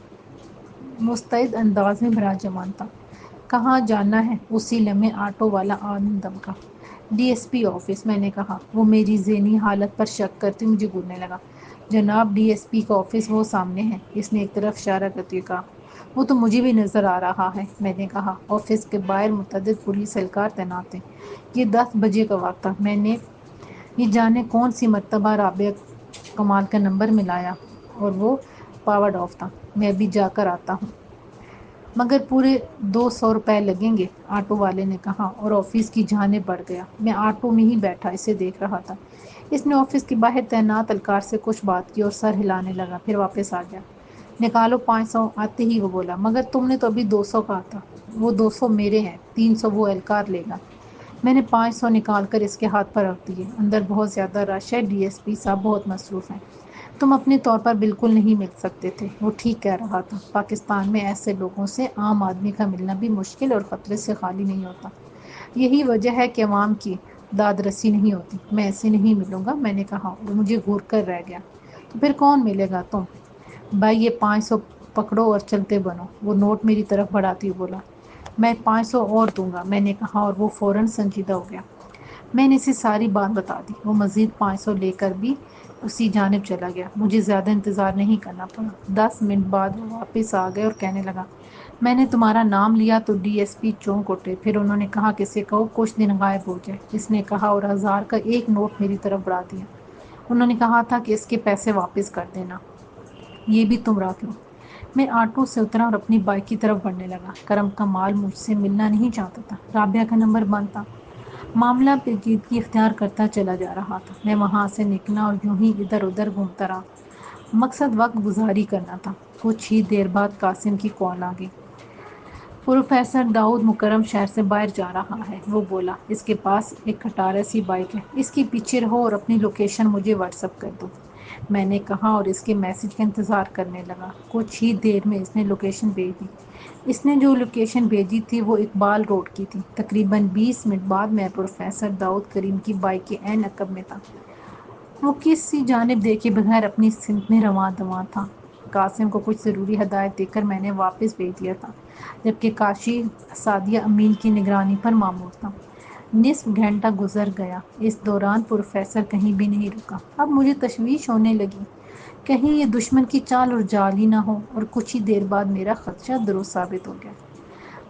مستعد انداز میں براجمان تھا۔ کہاں جانا ہے؟ اسی لمحے آٹو والا آدمی Dumka. D S P office, میں نے کہا۔ وہ میری ذہنی حالت پر شک کرتے مجھے گھورنے لگا۔ جناب ڈی ایس پی کا آفس وہ سامنے ہے، اس نے ایک طرف اشارہ کرتے ہوئے کہا۔ وہ تو مجھے بھی نظر آ رہا ہے، میں نے کہا۔ آفس کے باہر متعدد پولیس اہلکار تعینات تھے۔ یہ 10 بجے کا وقت تھا۔ میں نے یہ جانے کون سی مرتبہ رابعہ کمال کا نمبر ملایا اور وہ پاورڈ آف تھا۔ میں ابھی جا کر آتا ہوں، مگر پورے 200 روپے لگیں گے، آٹو والے نے کہا اور آفس کی جانب بڑھ گیا۔ میں آٹو میں ہی بیٹھا اسے دیکھ رہا تھا۔ اس نے آفس کے باہر تعینات اہلکار سے کچھ بات کی اور سر ہلانے لگا، پھر واپس آ گیا۔ نکالو 500۔ آتے ہی وہ بولا، مگر تم نے تو ابھی 200 کہا تھا۔ وہ 200 میرے ہیں، 300 وہ اہلکار لے گا۔ میں نے 500 نکال کر اس کے ہاتھ پر رکھ دیے۔ اندر بہت زیادہ رش ہے، ڈی ایس پی صاحب بہت مصروف ہیں، تم اپنے طور پر بالکل نہیں مل سکتے تھے۔ وہ ٹھیک کہہ رہا تھا۔ پاکستان میں ایسے لوگوں سے عام آدمی کا ملنا بھی مشکل اور خطرے سے خالی نہیں ہوتا۔ یہی وجہ ہے کہ عوام کی داد رسی نہیں ہوتی۔ میں ایسے نہیں ملوں گا، میں نے کہا اور مجھے گھور کر رہ گیا۔ تو پھر کون ملے گا تم؟ بھائی یہ 500 پکڑو اور چلتے بنو۔ وہ نوٹ میری طرف بڑھاتی ہوئی بولا۔ میں 500 اور دوں گا، میں نے کہا اور وہ فوراً سنجیدہ ہو گیا۔ میں نے اسے ساری بات بتا دی۔ وہ مزید 500 لے کر بھی اسی جانب چلا گیا۔ مجھے زیادہ انتظار نہیں کرنا پڑا۔ 10 منٹ بعد وہ واپس آ گئے اور کہنے لگا، میں نے تمہارا نام لیا تو ڈی ایس پی چونک اٹھے۔ پھر انہوں نے کہا کہ اسے کہو کچھ دن غائب ہو جائے۔ اس نے کہا اور 1000 کا ایک نوٹ میری طرف بڑھا دیا۔ انہوں نے کہا تھا کہ اس کے پیسے واپس کر دینا، یہ بھی تم رکھ لو۔ میں آٹو سے اترا اور اپنی بائک کی طرف بڑھنے لگا۔ کرم کمال مجھ سے ملنا نہیں چاہتا تھا، رابعہ کا نمبر بند تھا۔ معاملہ پیچیدگی اختیار کرتا چلا جا رہا تھا۔ میں وہاں سے نکلا اور یوں ہی ادھر ادھر گھومتا رہا۔ مقصد وقت گزاری کرنا تھا۔ کچھ ہی دیر بعد قاسم کی کال آ گئی۔ پروفیسر داؤد مکرم شہر سے باہر جا رہا ہے، وہ بولا۔ اس کے پاس ایک کھٹارہ سی بائک ہے، اس کے پیچھے رہو اور اپنی لوکیشن مجھے واٹس ایپ کر دو، میں نے کہا اور اس کے میسج کا انتظار کرنے لگا۔ کچھ ہی دیر میں اس نے لوکیشن بھیج دی۔ اس نے جو لوکیشن بھیجی تھی وہ اقبال روڈ کی تھی۔ تقریباً 20 منٹ بعد میں پروفیسر داؤد کریم کی بائک کے عین عقب میں تھا۔ وہ کسی جانب دیکھے بغیر اپنی سمت میں رواں دواں تھا۔ قاسم کو کچھ ضروری ہدایت دے کر میں نے واپس بھیج دیا تھا، جبکہ کاشی سعدیہ امین کی نگرانی پر مامور تھا۔ نصف گھنٹہ گزر گیا، اس دوران پروفیسر کہیں بھی نہیں رکا۔ اب مجھے تشویش ہونے لگی، کہیں یہ دشمن کی چال اور جال ہی نہ ہو، اور کچھ ہی دیر بعد میرا خدشہ درست ثابت ہو گیا۔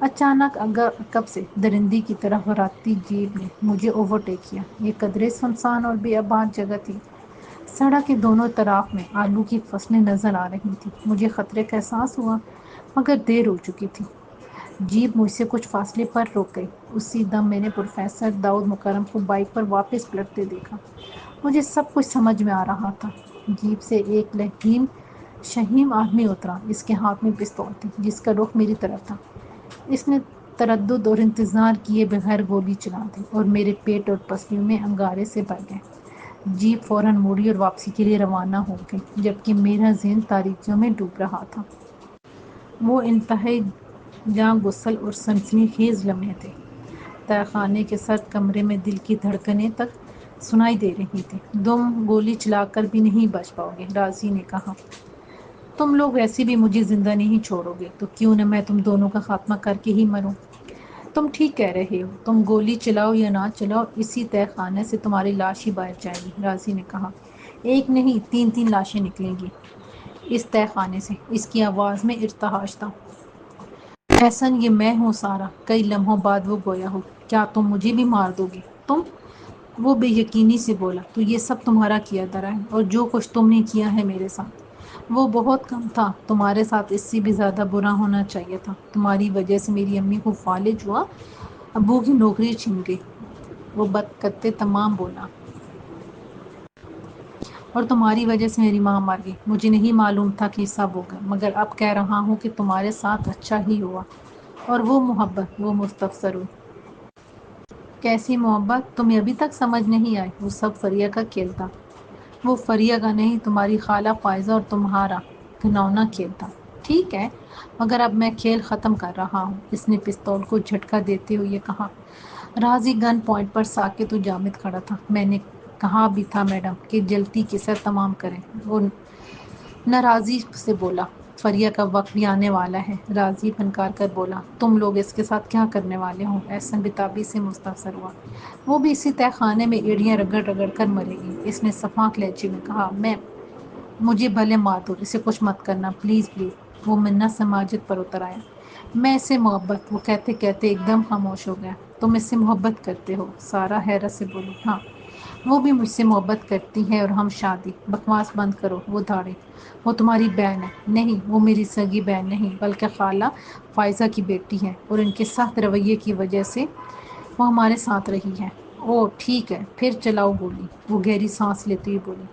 اچانک عقب سے درندی کی طرح بھراتی جیپ نے مجھے اوورٹیک کیا۔ یہ قدرے سنسان اور بے آباد جگہ تھی۔ سڑک کے دونوں طرف میں آلو کی فصلیں نظر آ رہی تھیں۔ مجھے خطرے کا احساس ہوا، مگر دیر ہو چکی تھی۔ جیپ مجھ سے کچھ فاصلے پر رک گئی۔ اسی دم میں نے پروفیسر داؤد مکرم کو بائک پر واپس پلٹتے دیکھا۔ مجھے سب کچھ سمجھ میں آ رہا تھا۔ جیپ سے ایک لہیم شہیم آدمی اترا۔ اس کے ہاتھ میں پستول تھی، جس کا رخ میری طرف تھا۔ اس نے تردد اور انتظار کیے بغیر گولی چلا دی اور میرے پیٹ اور پسلیوں میں انگارے سے بھر گئے۔ جیپ فوراً موڑی اور واپسی کے لیے روانہ ہو گئی، جبکہ میرا ذہن تاریکیوں میں ڈوب رہا تھا۔ وہ انتہائی جاں گسل اور سنسنی خیز لمحے تھے۔ تہہ خانے کے سرد کمرے میں دل کی دھڑکنیں تک سنائی دے رہی تھیں۔ تم گولی چلا کر بھی نہیں بچ پاؤ گے، رازی نے کہا۔ تم لوگ ویسے بھی مجھے زندہ نہیں چھوڑو گے، تو کیوں نہ میں تم دونوں کا خاتمہ کر کے ہی مروں۔ تم ٹھیک کہہ رہے ہو، تم گولی چلاؤ یا نہ چلاؤ، اسی تہہ خانے سے تمہاری لاش ہی باہر جائے گی، رازی نے کہا۔ ایک نہیں، 3 لاشیں نکلیں گی اس تہہ خانے سے۔ اس کی آواز میں ارتعاش تھا۔ احسن یہ میں ہوں سارا۔ کئی لمحوں بعد وہ گویا ہو، کیا تم مجھے بھی مار دو گے؟ تم؟ وہ بے یقینی سے بولا، تو یہ سب تمہارا کیا دھرا ہے، اور جو کچھ تم نے کیا ہے میرے ساتھ وہ بہت کم تھا، تمہارے ساتھ اس سے بھی زیادہ برا ہونا چاہیے تھا۔ تمہاری وجہ سے میری امی کو فالج ہوا، ابو کی نوکری چھن گئی، وہ بدقطِ تمام بولا، اور تمہاری وجہ سے میری ماں مر گئی۔ مجھے نہیں معلوم تھا کہ یہ سب ہوگا، مگر اب کہہ رہا ہوں کہ تمہارے ساتھ اچھا ہی ہوا۔ اور وہ محبت، وہ مستفسر ہوئی۔ کیسی محبت؟ تمہیں ابھی تک سمجھ نہیں آئی؟ وہ سب فریہ کا کھیل تھا۔ وہ فریہ کا نہیں، تمہاری خالہ فائزہ اور تمہارا گھناؤنا کھیل تھا۔ ٹھیک ہے، مگر اب میں کھیل ختم کر رہا ہوں، اس نے پستول کو جھٹکا دیتے ہوئے کہا۔ رازی گن پوائنٹ پر ساکت و جامد کھڑا تھا۔ میں نے کہا بھی تھا میڈم کہ جلدی کے ساتھ تمام کریں، وہ ناراضی سے بولا۔ فریہ کا وقت بھی آنے والا ہے، راضی پنکار کر بولا۔ تم لوگ اس کے ساتھ کیا کرنے والے ہو؟ احسن بتابی سے مستفسر ہوا۔ وہ بھی اسی تہہ خانے میں ایڑیاں رگڑ رگڑ کر مرے گی، اس نے صفاک لہجے میں کہا۔ مجھے بھلے مار دو، اسے کچھ مت کرنا، پلیز پلیز۔ وہ منت سے ماجد پر اتر آیا۔ میں اس سے محبت، وہ کہتے کہتے ایک دم خاموش ہو گیا۔ تم اس سے محبت کرتے ہو؟ سارا حیرت سے بولی۔ ہاں، وہ بھی مجھ سے محبت کرتی ہے اور ہم شادی۔ بکواس بند کرو، وہ دھاڑے۔ وہ تمہاری بہن ہے؟ نہیں، وہ میری سگی بہن نہیں بلکہ خالہ فائزہ کی بیٹی ہے، اور ان کے سخت رویے کی وجہ سے وہ ہمارے ساتھ رہی ہے۔ اوہ ٹھیک ہے، پھر چلاؤ گولی۔ وہ گہری سانس لیتے ہوئے بولی۔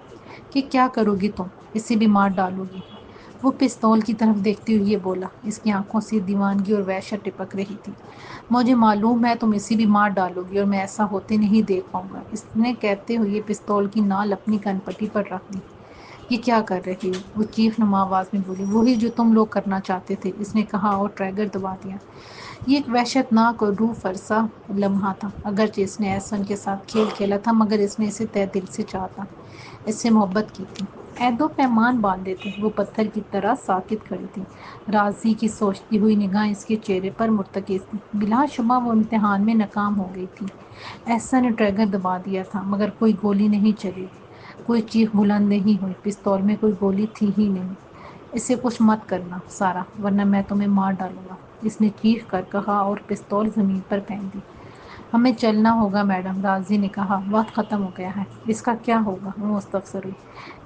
کہ کیا کرو گی تم؟ اسے بھی مار ڈالو گی؟ وہ پستول کی طرف دیکھتے ہوئے یہ بولا۔ اس کی آنکھوں سے دیوانگی اور وحشت ٹپک رہی تھی۔ مجھے معلوم ہے تم اسے بھی مار ڈالو گی اور میں ایسا ہوتے نہیں دیکھ پاؤں گا۔ اس نے کہتے ہوئے پستول کی نال اپنی کن پٹی پر رکھ دی۔ یہ کیا کر رہی ہو؟ وہ چیخ نما آواز میں بولی۔ وہی جو تم لوگ کرنا چاہتے تھے، اس نے کہا اور ٹریگر دبا دیا۔ یہ ایک وحشت ناک اور روح فرسا لمحہ تھا۔ اگرچہ اس نے احسن کے ساتھ کھیل کھیلا تھا، مگر اس نے اسے تہ دل سے چاہا تھا، اس سے محبت کی تھی۔ عہد و پیمان باندھے تھے۔ وہ پتھر کی طرح ساکت کھڑی تھی۔ راضی کی سوچتی ہوئی نگاہ اس کے چہرے پر مرتکز تھی۔ بلا شبہ وہ امتحان میں ناکام ہو گئی تھی۔ احسن نے ٹریگر دبا دیا تھا، مگر کوئی گولی نہیں چلی، کوئی چیخ بلند نہیں ہوئی۔ پستول میں کوئی گولی تھی ہی نہیں۔ اسے کچھ مت کرنا سارا، ورنہ میں تمہیں مار ڈالوں گا، اس نے چیخ کر کہا اور پستول زمین پر پھینک دی۔ ہمیں چلنا ہوگا میڈم، راضی نے کہا۔ وقت ختم ہو گیا ہے۔ اس کا کیا ہوگا؟ وہ مستفسر ہوئی۔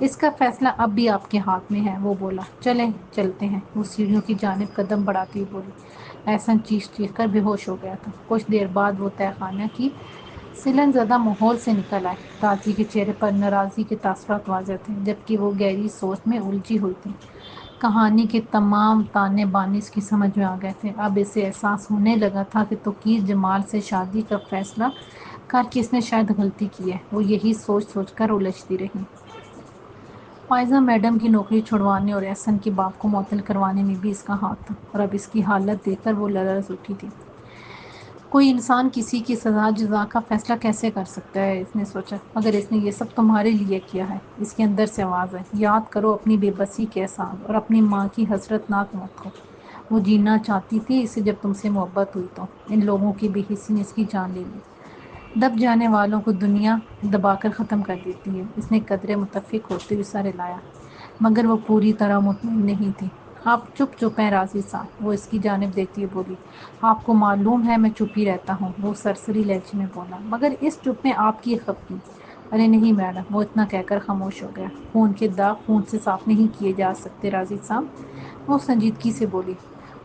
اس کا فیصلہ اب بھی آپ کے ہاتھ میں ہے، وہ بولا۔ چلیں چلتے ہیں، وہ سیڑھیوں کی جانب قدم بڑھاتی ہوئی بولی۔ احسن چیخ چیخ کر بے ہوش ہو گیا تھا۔ کچھ دیر بعد وہ تہہ خانہ کی سلن زدہ ماحول سے نکل آئے۔ راضی کے چہرے پر ناراضی کے تاثرات واضح تھے، جبکہ وہ گہری سوچ میں الجھی ہوئی تھی۔ کہانی کے تمام تانے بانے اس کی سمجھ میں آ گئے تھے۔ اب اسے احساس ہونے لگا تھا کہ توقیر جمال سے شادی کا فیصلہ کر کے اس نے شاید غلطی کی ہے۔ وہ یہی سوچ سوچ کر الجھتی رہی۔ فائزہ میڈم کی نوکری چھڑوانے اور احسن کے باپ کو معطل کروانے میں بھی اس کا ہاتھ تھا، اور اب اس کی حالت دیکھ کر وہ لرز اٹھی تھی۔ کوئی انسان کسی کی سزا جزا کا فیصلہ کیسے کر سکتا ہے، اس نے سوچا، مگر اس نے یہ سب تمہارے لیے کیا ہے۔ اس کے اندر سے آواز آئی۔ یاد کرو اپنی بے بسی کے احساس اور اپنی ماں کی حسرت ناک موت کو۔ وہ جینا چاہتی تھی، اسے جب تم سے محبت ہوئی تو ان لوگوں کی بے حسی نے اس کی جان لے لی۔ دب جانے والوں کو دنیا دبا کر ختم کر دیتی ہے۔ اس نے قدرے متفق ہوتے ہوئے سر ہلایا، مگر وہ پوری طرح مطمئن نہیں تھی۔ آپ چپ چپ ہیں راضی صاحب، وہ اس کی جانب دیکھتی ہوئی بولی۔ آپ کو معلوم ہے میں چپ ہی رہتا ہوں، وہ سرسری لہجے میں بولا، مگر اس چپ میں آپ کی خفگی۔ ارے نہیں میڈم، وہ اتنا کہہ کر خاموش ہو گیا۔ خون کے داغ خون سے صاف نہیں کیے جا سکتے راضی صاحب، وہ سنجیدگی سے بولی۔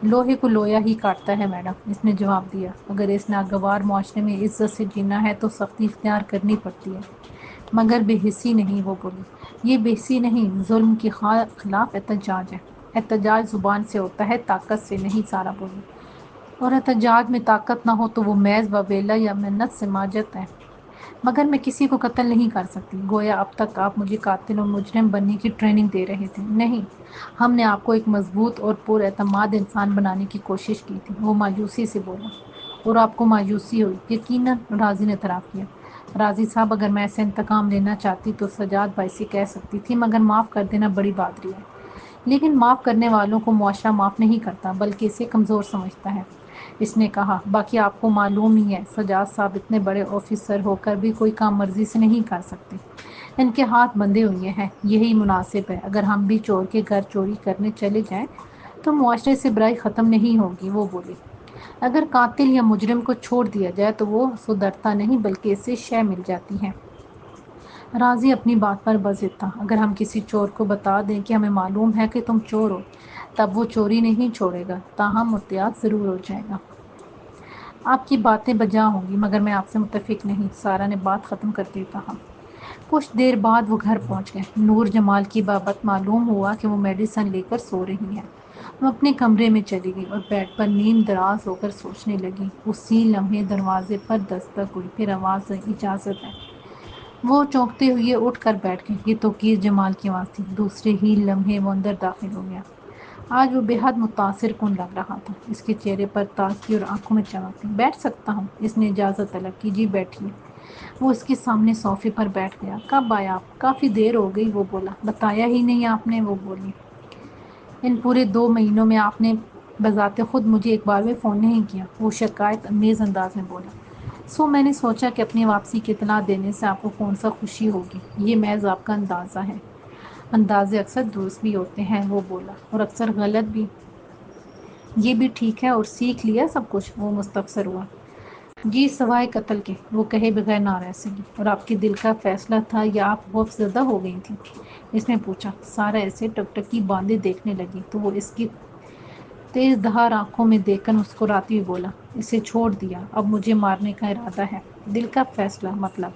لوہے کو لویا ہی کاٹتا ہے میڈم، اس نے جواب دیا۔ اگر اس ناگوار معاشرے میں عزت سے جینا ہے تو سختی اختیار کرنی پڑتی ہے، مگر بے حسی نہیں، وہ بولی۔ یہ بے حسی نہیں، ظلم کے خلاف احتجاج ہے۔ احتجاج زبان سے ہوتا ہے، طاقت سے نہیں، سارا بولی۔ اور احتجاج میں طاقت نہ ہو تو وہ محض وویلا یا منت سماجت ہے۔ مگر میں کسی کو قتل نہیں کر سکتی، گویا اب تک آپ مجھے قاتل اور مجرم بننے کی ٹریننگ دے رہے تھے۔ نہیں، ہم نے آپ کو ایک مضبوط اور پر اعتماد انسان بنانے کی کوشش کی تھی، وہ مایوسی سے بولا۔ اور آپ کو مایوسی ہوئی؟ یقیناً، راضی نے اعتراف کیا۔ راضی صاحب، اگر میں ایسے انتقام لینا چاہتی تو سجاد بھائی سے کہہ سکتی تھی، مگر معاف کر دینا بڑی بہادری ہے۔ لیکن معاف کرنے والوں کو معاشرہ معاف نہیں کرتا، بلکہ اسے کمزور سمجھتا ہے، اس نے کہا۔ باقی آپ کو معلوم ہی ہے، سجاد صاحب اتنے بڑے آفیسر ہو کر بھی کوئی کام مرضی سے نہیں کر سکتے، ان کے ہاتھ بندھے ہوئے ہیں۔ یہی مناسب ہے، اگر ہم بھی چور کے گھر چوری کرنے چلے جائیں تو معاشرے سے برائی ختم نہیں ہوگی، وہ بولی۔ اگر قاتل یا مجرم کو چھوڑ دیا جائے تو وہ سدھرتا نہیں، بلکہ اسے شے مل جاتی ہے۔ راضی اپنی بات پر بضد تھا۔ اگر ہم کسی چور کو بتا دیں کہ ہمیں معلوم ہے کہ تم چور ہو، تب وہ چوری نہیں چھوڑے گا، تاہم محتاط ضرور ہو جائے گا۔ آپ کی باتیں بجا ہوں گی، مگر میں آپ سے متفق نہیں، سارا نے بات ختم کرتے ہوئے کہا۔ کچھ دیر بعد وہ گھر پہنچ گئے۔ نور جمال کی بابت معلوم ہوا کہ وہ میڈیسن لے کر سو رہی ہیں۔ وہ اپنے کمرے میں چلی گئی اور بیڈ پر نیم دراز ہو کر سوچنے لگی۔ اسی لمحے دروازے پر دستک ہوئی، پھر آواز آئی، اجازت ہے۔ وہ چونکتے ہوئے اٹھ کر بیٹھ گئی۔ یہ توقیر جمال کی آواز تھی۔ دوسرے ہی لمحے وہ اندر داخل ہو گیا۔ آج وہ بے حد متاثر کن لگ رہا تھا، اس کے چہرے پر تازگی اور آنکھوں میں چمک تھی۔ بیٹھ سکتا ہوں؟ اس نے اجازت طلب کی۔ جی بیٹھیے۔ وہ اس کے سامنے صوفے پر بیٹھ گیا۔ کب آئے آپ؟ کافی دیر ہو گئی، وہ بولا۔ بتایا ہی نہیں آپ نے، وہ بولی۔ ان پورے 2 مہینوں میں آپ نے بذات خود مجھے ایک بار بھی فون نہیں کیا، وہ شکایت امیز انداز میں بولا۔ سو میں نے سوچا کہ اپنی واپسی کی اطلاع دینے سے آپ کو کون سا خوشی ہوگی، یہ محض آپ کا اندازہ ہے۔ اندازے اکثر درست بھی ہوتے ہیں، وہ بولا، اور اکثر غلط بھی۔ یہ بھی ٹھیک ہے، اور سیکھ لیا سب کچھ، وہ مستفسر ہوا۔ جی سوائے قتل کے، وہ کہے بغیر نہ رہ سکی۔ اور آپ کے دل کا فیصلہ تھا یا آپ خوف زدہ ہو گئی تھیں؟ اس نے پوچھا۔ سارا ایسے ٹکٹکی باندھے دیکھنے لگی تو وہ اس کی تیز دھار آنکھوں میں دیکھ کر مسکراتی ہوئی بولا، اسے چھوڑ دیا، اب مجھے مارنے کا ارادہ ہے۔ دل کا فیصلہ مطلب؟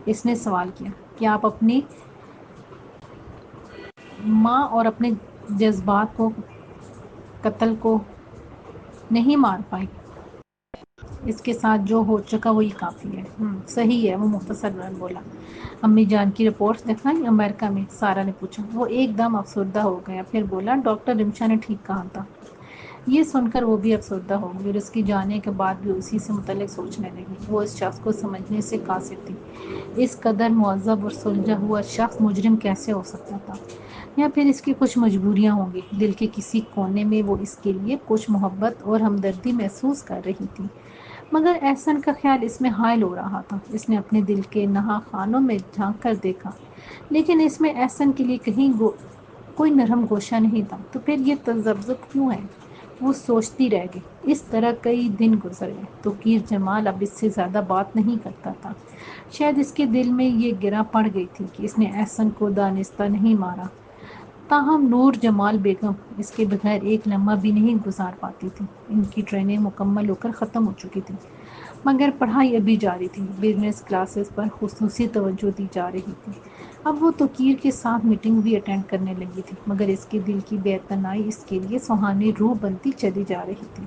اس نے سوال کیا۔ کیا آپ اپنی ماں اور اپنے جذبات کو، قتل کو نہیں مار پائی؟ اس کے ساتھ جو ہو چکا وہی کافی ہے۔ صحیح ہے، وہ مختصر بولا۔ امی جان کی رپورٹس دکھائیں امریکہ میں؟ سارا نے پوچھا۔ وہ ایک دم افسردہ ہو گیا، پھر بولا، ڈاکٹر رمشا نے ٹھیک کہا تھا۔ یہ سن کر وہ بھی افسردہ ہو گئی اور اس کی جانے کے بعد بھی اسی سے متعلق سوچنے لگی۔ وہ اس شخص کو سمجھنے سے قاصر تھی۔ اس قدر مہذب اور سلجھا ہوا شخص مجرم کیسے ہو سکتا تھا؟ یا پھر اس کی کچھ مجبوریاں ہوں گی۔ دل کے کسی کونے میں وہ اس کے لیے کچھ محبت اور ہمدردی محسوس کر رہی تھی، مگر احسن کا خیال اس میں حائل ہو رہا تھا۔ اس نے اپنے دل کے نہا خانوں میں جھانک کر دیکھا، لیکن اس میں احسن کے لیے کہیں کوئی نرم گوشہ نہیں تھا۔ تو پھر یہ تذبذب کیوں ہے؟ وہ سوچتی رہ گئی۔ اس طرح کئی دن گزر گئے۔ توقیر جمال اب اس سے زیادہ بات نہیں کرتا تھا۔ شاید اس کے دل میں یہ گرہ پڑ گئی تھی کہ اس نے احسن کو دانستہ نہیں مارا۔ تاہم نور جمال بیگم اس کے بغیر ایک لمحہ بھی نہیں گزار پاتی تھی۔ ان کی ٹریننگ مکمل ہو کر ختم ہو چکی تھی، مگر پڑھائی ابھی جاری تھی۔ بزنس کلاسز پر خصوصی توجہ دی جا رہی تھی۔ اب وہ توقیر کے ساتھ میٹنگ بھی اٹینڈ کرنے لگی تھی، مگر اس کے دل کی بے اعتنائی اس کے لیے سہانی روح بنتی چلی جا رہی تھی۔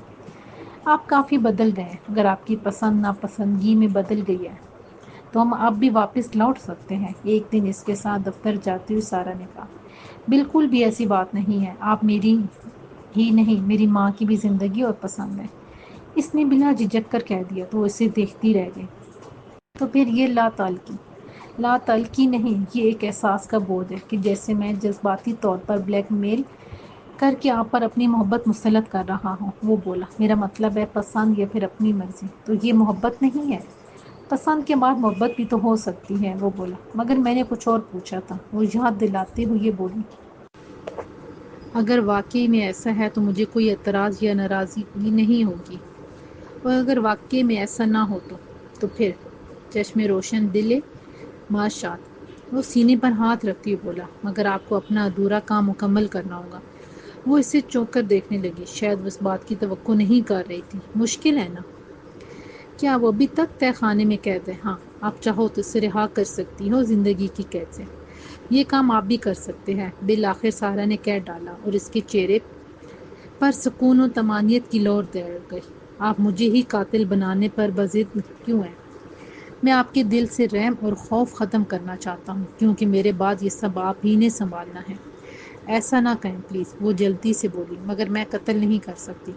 آپ کافی بدل گئے ہیں۔ اگر آپ کی پسند ناپسندگی میں بدل گئی ہے تو ہم اب بھی واپس لوٹ سکتے ہیں، ایک دن اس کے ساتھ دفتر جاتی ہوئی سارا نے کہا۔ بالکل بھی ایسی بات نہیں ہے، آپ میری ہی نہیں، میری ماں کی بھی زندگی اور پسند ہے، اس نے بلا جھجک کر کہہ دیا۔ تو وہ اسے دیکھتی رہ گئی۔ تو پھر یہ لا تعلقی نہیں، یہ ایک احساس کا بوجھ ہے کہ جیسے میں جذباتی طور پر بلیک میل کر کے آپ پر اپنی محبت مسلط کر رہا ہوں، وہ بولا۔ میرا مطلب ہے پسند یا پھر اپنی مرضی، تو یہ محبت نہیں ہے؟ پسند کے بعد محبت بھی تو ہو سکتی ہے، وہ بولا۔ مگر میں نے کچھ اور پوچھا تھا، وہ یاد دلاتے ہوئے بولی۔ اگر واقعی میں ایسا ہے تو مجھے کوئی اعتراض یا ناراضی بھی نہیں ہوگی، اور اگر واقعی میں ایسا نہ ہو تو پھر چشم روشن دل ماشات۔ وہ سینے پر ہاتھ رکھتی ہوئی بولا، مگر آپ کو اپنا ادھورا کام مکمل کرنا ہوگا۔ وہ اسے چونک کر دیکھنے لگی، شاید وہ اس بات کی توقع نہیں کر رہی تھی۔ مشکل ہے نا؟ کیا وہ ابھی تک تہہ خانے میں قید ہے؟ ہاں، آپ چاہو تو اسے رہا کر سکتی ہو زندگی کی قید سے۔ یہ کام آپ بھی کر سکتے ہیں، بالآخر سارا نے کہہ ڈالا، اور اس کے چہرے پر سکون و طمانینت کی لہر دوڑ گئی۔ آپ مجھے ہی قاتل بنانے پر بضد کیوں ہیں؟ میں آپ کے دل سے رحم اور خوف ختم کرنا چاہتا ہوں، کیونکہ میرے بعد یہ سب آپ ہی نے سنبھالنا ہے۔ ایسا نہ کہیں پلیز، وہ جلدی سے بولی۔ مگر میں قتل نہیں کر سکتی۔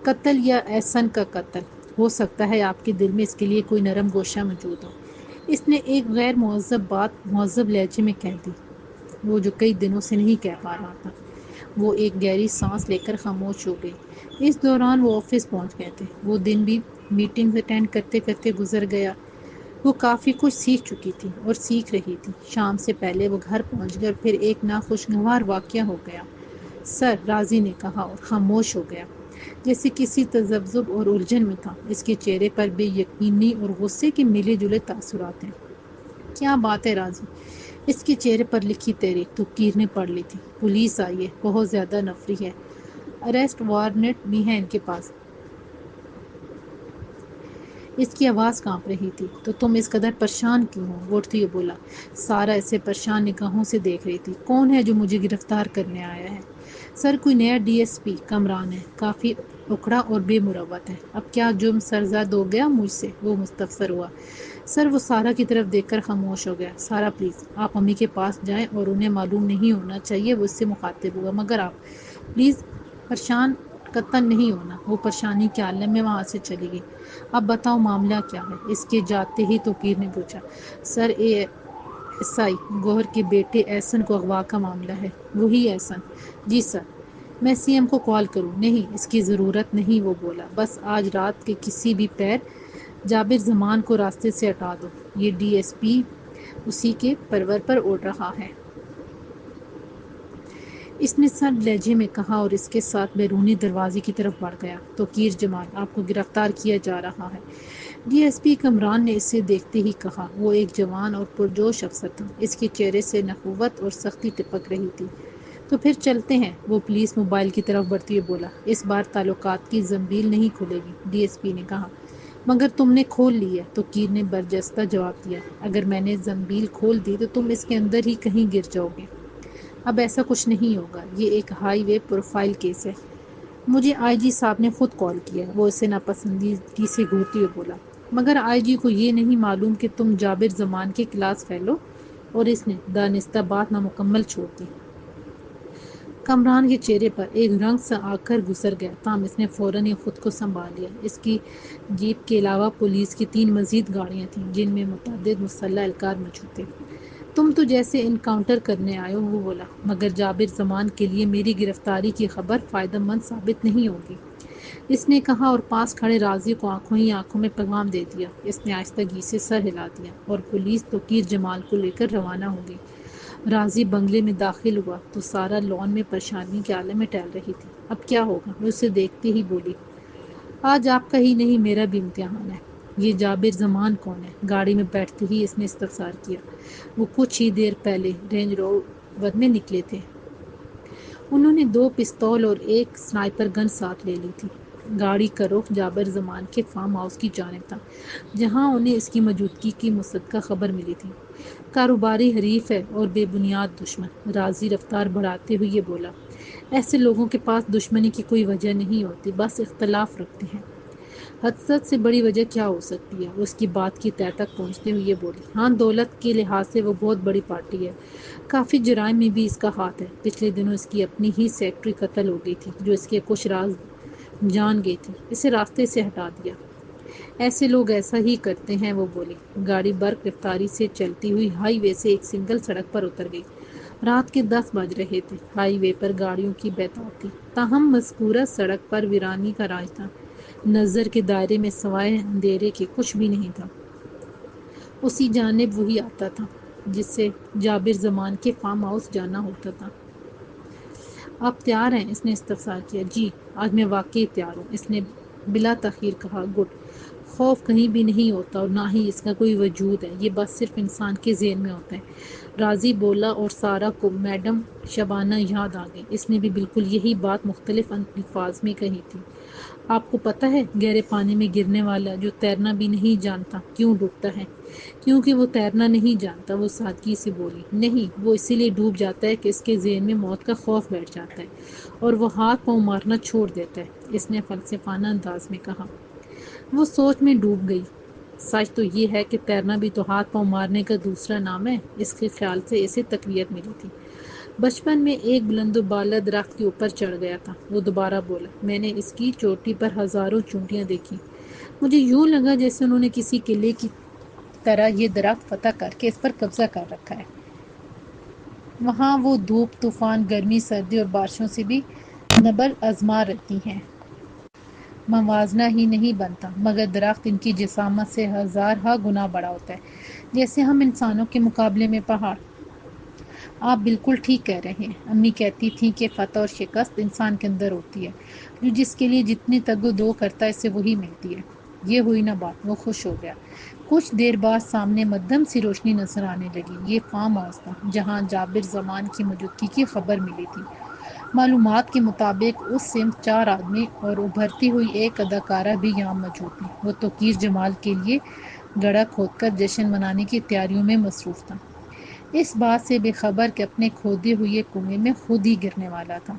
قتل یا احسن کا قتل؟ ہو سکتا ہے آپ کے دل میں اس کے لیے کوئی نرم گوشہ موجود ہو۔ اس نے ایک غیر مہذب بات مہذب لہجے میں کہہ دی، وہ جو کئی دنوں سے نہیں کہہ پا رہا تھا۔ وہ ایک گہری سانس لے کر خاموش ہو گئی۔ اس دوران وہ آفس پہنچ گئے تھے۔ وہ دن بھی میٹنگز اٹینڈ کرتے کرتے گزر گیا۔ وہ کافی کچھ سیکھ چکی تھی اور سیکھ رہی تھی۔ شام سے پہلے وہ گھر پہنچ گئی اور پھر ایک ناخوشگوار واقعہ ہو گیا۔ سر، راضی نے کہا اور خاموش ہو گیا، جیسے کسی تذبذب اور الجھن میں تھا۔ اس کے چہرے پر بے یقینی اور غصے کے ملے جلے تاثرات ہیں۔ کیا بات ہے راضی؟ اس کے چہرے پر لکھی تحریر توقیر نے پڑھ لی تھی۔ پولیس آئی ہے، بہت زیادہ نفری ہے، اریسٹ وارنٹ بھی ہے ان کے پاس۔ اس کی آواز کانپ رہی تھی۔ تو تم اس قدر پریشان کیوں ہو؟ وہ اٹھتے ہوئے بولا۔ سارا اسے پریشان نگاہوں سے دیکھ رہی تھی۔ کون ہے جو مجھے گرفتار کرنے آیا ہے؟ سر، کوئی نیا ڈی ایس پی کامران ہے، کافی اکڑا اور بے مروت ہے۔ اب کیا جرم سرزد ہو گیا مجھ سے؟ وہ مستفسر ہوا۔ سر، وہ سارا کی طرف دیکھ کر خاموش ہو گیا۔ سارا پلیز، آپ امی کے پاس جائیں اور انہیں معلوم نہیں ہونا چاہیے۔ وہ اس سے مخاطب ہوا۔ مگر آپ پلیز پریشان قطعاً نہیں ہونا۔ وہ پریشانی کے عالم میں وہاں سے چلی گئی۔ اب بتاؤ معاملہ کیا ہے؟ اس کے جاتے ہی توقیر نے پوچھا۔ سر، ایس آئی گوہر کے بیٹے احسن کو اغوا کا معاملہ ہے۔ وہی احسن؟ جی سر۔ میں سی ایم کو کال کروں؟ نہیں، اس کی ضرورت نہیں، وہ بولا۔ بس آج رات کے کسی بھی پیر جابر زمان کو راستے سے ہٹا دو۔ یہ ڈی ایس پی اسی کے پرور پر اڑ رہا ہے۔ اس نے سر لہجے میں کہا اور اس کے ساتھ بیرونی دروازے کی طرف بڑھ گیا۔ توقیر جمال، آپ کو گرفتار کیا جا رہا ہے۔ ڈی ایس پی کمران نے اسے دیکھتے ہی کہا۔ وہ ایک جوان اور پرجوش افسر تھا۔ اس کے چہرے سے نخوت اور سختی ٹپک رہی تھی۔ تو پھر چلتے ہیں، وہ پولیس موبائل کی طرف بڑھتے ہوئے بولا۔ اس بار تعلقات کی زنبیل نہیں کھلے گی، ڈی ایس پی نے کہا۔ مگر تم نے کھول لی ہے، توقیر نے برجستہ جواب دیا۔ اگر میں نے زنبیل کھول دی تو تم اس کے اندر ہی کہیں گر جاؤ گے۔ اب ایسا کچھ نہیں ہوگا، یہ ایک ہائی وے پروفائل کیس ہے۔ مجھے آئی جی صاحب نے خود کال کیا ہے، وہ اسے ناپسندیدگی سے گھورتے ہوئے بولا۔ مگر آئی جی کو یہ نہیں معلوم کہ تم جابر زمان کے کلاس فیلو، اور اس نے دانستہ بات نامکمل چھوڑ دی۔ کمران کے چہرے پر ایک رنگ سا آ کر گزر گیا، تاہم اس نے فوراً ہی خود کو سنبھال لیا۔ اس کی جیپ کے علاوہ پولیس کی 3 مزید گاڑیاں تھیں جن میں متعدد مسلح اہلکار موجود تھے۔ تم تو جیسے انکاؤنٹر کرنے آئے ہو، وہ بولا، مگر جابر زمان کے لیے میری گرفتاری کی خبر فائدہ مند ثابت نہیں ہوگی، اس نے کہا اور پاس کھڑے راضی کو آنکھوں ہی آنکھوں میں پیغام دے دیا۔ اس نے آہستگی سے سر ہلا دیا اور پولیس توقیر جمال کو لے کر روانہ ہو گئی۔ راضی بنگلے میں داخل ہوا تو سارا لان میں پریشانی کے عالم میں ٹہل رہی تھی۔ اب کیا ہوگا؟ وہ اسے دیکھتے ہی بولی۔ آج آپ کا ہی نہیں، میرا بھی امتحان ہے۔ یہ جابر زمان کون ہے؟ گاڑی میں بیٹھتے ہی اس نے استفسار کیا۔ وہ کچھ ہی دیر پہلے رینج روور میں نکلے تھے۔ انہوں نے 2 پستول اور ایک سنائپر گن ساتھ لے لی تھی۔ گاڑی کا رخ جابر زمان کے فارم ہاؤس کی جانب تھا، جہاں انہیں اس کی موجودگی کی مصدقہ خبر ملی تھی۔ کاروباری حریف ہے اور بے بنیاد دشمن، راضی رفتار بڑھاتے ہوئے یہ بولا۔ ایسے لوگوں کے پاس دشمنی کی کوئی وجہ نہیں ہوتی، بس اختلاف رکھتے ہیں۔ حسد سے بڑی وجہ کیا ہو سکتی ہے؟ وہ اس کی بات کی تہہ تک پہنچتے ہوئے یہ بولی۔ ہاں، دولت کے لحاظ سے وہ بہت بڑی پارٹی ہے، کافی جرائم میں بھی اس کا ہاتھ ہے۔ پچھلے دنوں اس کی اپنی ہی سیکرٹری قتل ہو گئی تھی، جو اس کے کچھ راز جان گئی تھی۔ اسے راستے سے ہٹا دیا۔ ایسے لوگ ایسا ہی کرتے ہیں، وہ بولی۔ گاڑی برق رفتاری سے چلتی ہوئی ہائی وے سے ایک سنگل سڑک پر اتر گئی۔ رات کے 10 بج رہے تھے۔ ہائی وے پر گاڑیوں کی بہتات تھی، تاہم مذکورہ سڑک پر ویرانی کا راج تھا۔ نظر کے دائرے میں سوائے اندھیرے کے کچھ بھی نہیں تھا۔ اسی جانب وہی آتا تھا جس سے جابر زمان کے فارم ہاؤس جانا ہوتا تھا۔ آپ تیار ہیں؟ اس نے استفسار کیا۔ جی، آج میں واقعی تیار ہوں، اس نے بلا تاخیر کہا۔ گڈ۔ خوف کہیں بھی نہیں ہوتا اور نہ ہی اس کا کوئی وجود ہے، یہ بس صرف انسان کے ذہن میں ہوتا ہے، راضی بولا، اور سارا کو میڈم شبانہ یاد آ گئی۔ اس نے بھی بالکل یہی بات مختلف الفاظ میں کہی تھی۔ آپ کو پتہ ہے گہرے پانی میں گرنے والا جو تیرنا بھی نہیں جانتا کیوں ڈوبتا ہے؟ کیونکہ وہ تیرنا نہیں جانتا، وہ سادگی سے بولی۔ نہیں، وہ اسی لیے ڈوب جاتا ہے کہ اس کے ذہن میں موت کا خوف بیٹھ جاتا ہے اور وہ ہاتھ پاؤں مارنا چھوڑ دیتا ہے، اس نے فلسفانہ انداز میں کہا۔ وہ سوچ میں ڈوب گئی۔ سچ تو یہ ہے کہ تیرنا بھی تو ہاتھ پاؤں مارنے کا دوسرا نام ہے، اس کے خیال سے اسے تقویت ملی تھی۔ بچپن میں ایک بلند و بالا درخت کے اوپر چڑھ گیا تھا، وہ دوبارہ بولا۔ میں نے اس کی چوٹی پر ہزاروں چونٹیاں دیکھی، مجھے یوں لگا جیسے انہوں نے کسی قلعے کی طرح یہ درخت فتح کر کے اس پر قبضہ کر رکھا ہے۔ وہاں وہ دھوپ، طوفان، گرمی، سردی اور بارشوں سے بھی نبل آزما رہتی ہیں۔ موازنہ ہی نہیں بنتا، مگر درخت ان کی جسامت سے ہزارہا گنا بڑا ہوتا ہے، جیسے ہم انسانوں کے مقابلے میں پہاڑ۔ آپ بالکل ٹھیک کہہ رہے ہیں، امی کہتی تھیں کہ فتح اور شکست انسان کے اندر ہوتی ہے، جو جس کے لیے جتنی تگ و دو کرتا ہے اسے وہی ملتی ہے۔ یہ ہوئی نہ بات، وہ خوش ہو گیا۔ کچھ دیر بعد سامنے مدھم سی روشنی نظر آنے لگی۔ یہ فارم ہاؤس تھا جہاں جابر زمان کی موجودگی کی خبر ملی تھی۔ معلومات کے مطابق اس سمت 4 آدمی اور ابھرتی ہوئی ایک اداکارہ بھی یہاں موجود تھی۔ وہ توقیر جمال کے لیے گڑھا کھود کر جشن منانے کی تیاریوں میں مصروف تھا، اس بات سے بے خبر کہ اپنے کھودے ہوئے کنویں میں خود ہی گرنے والا تھا۔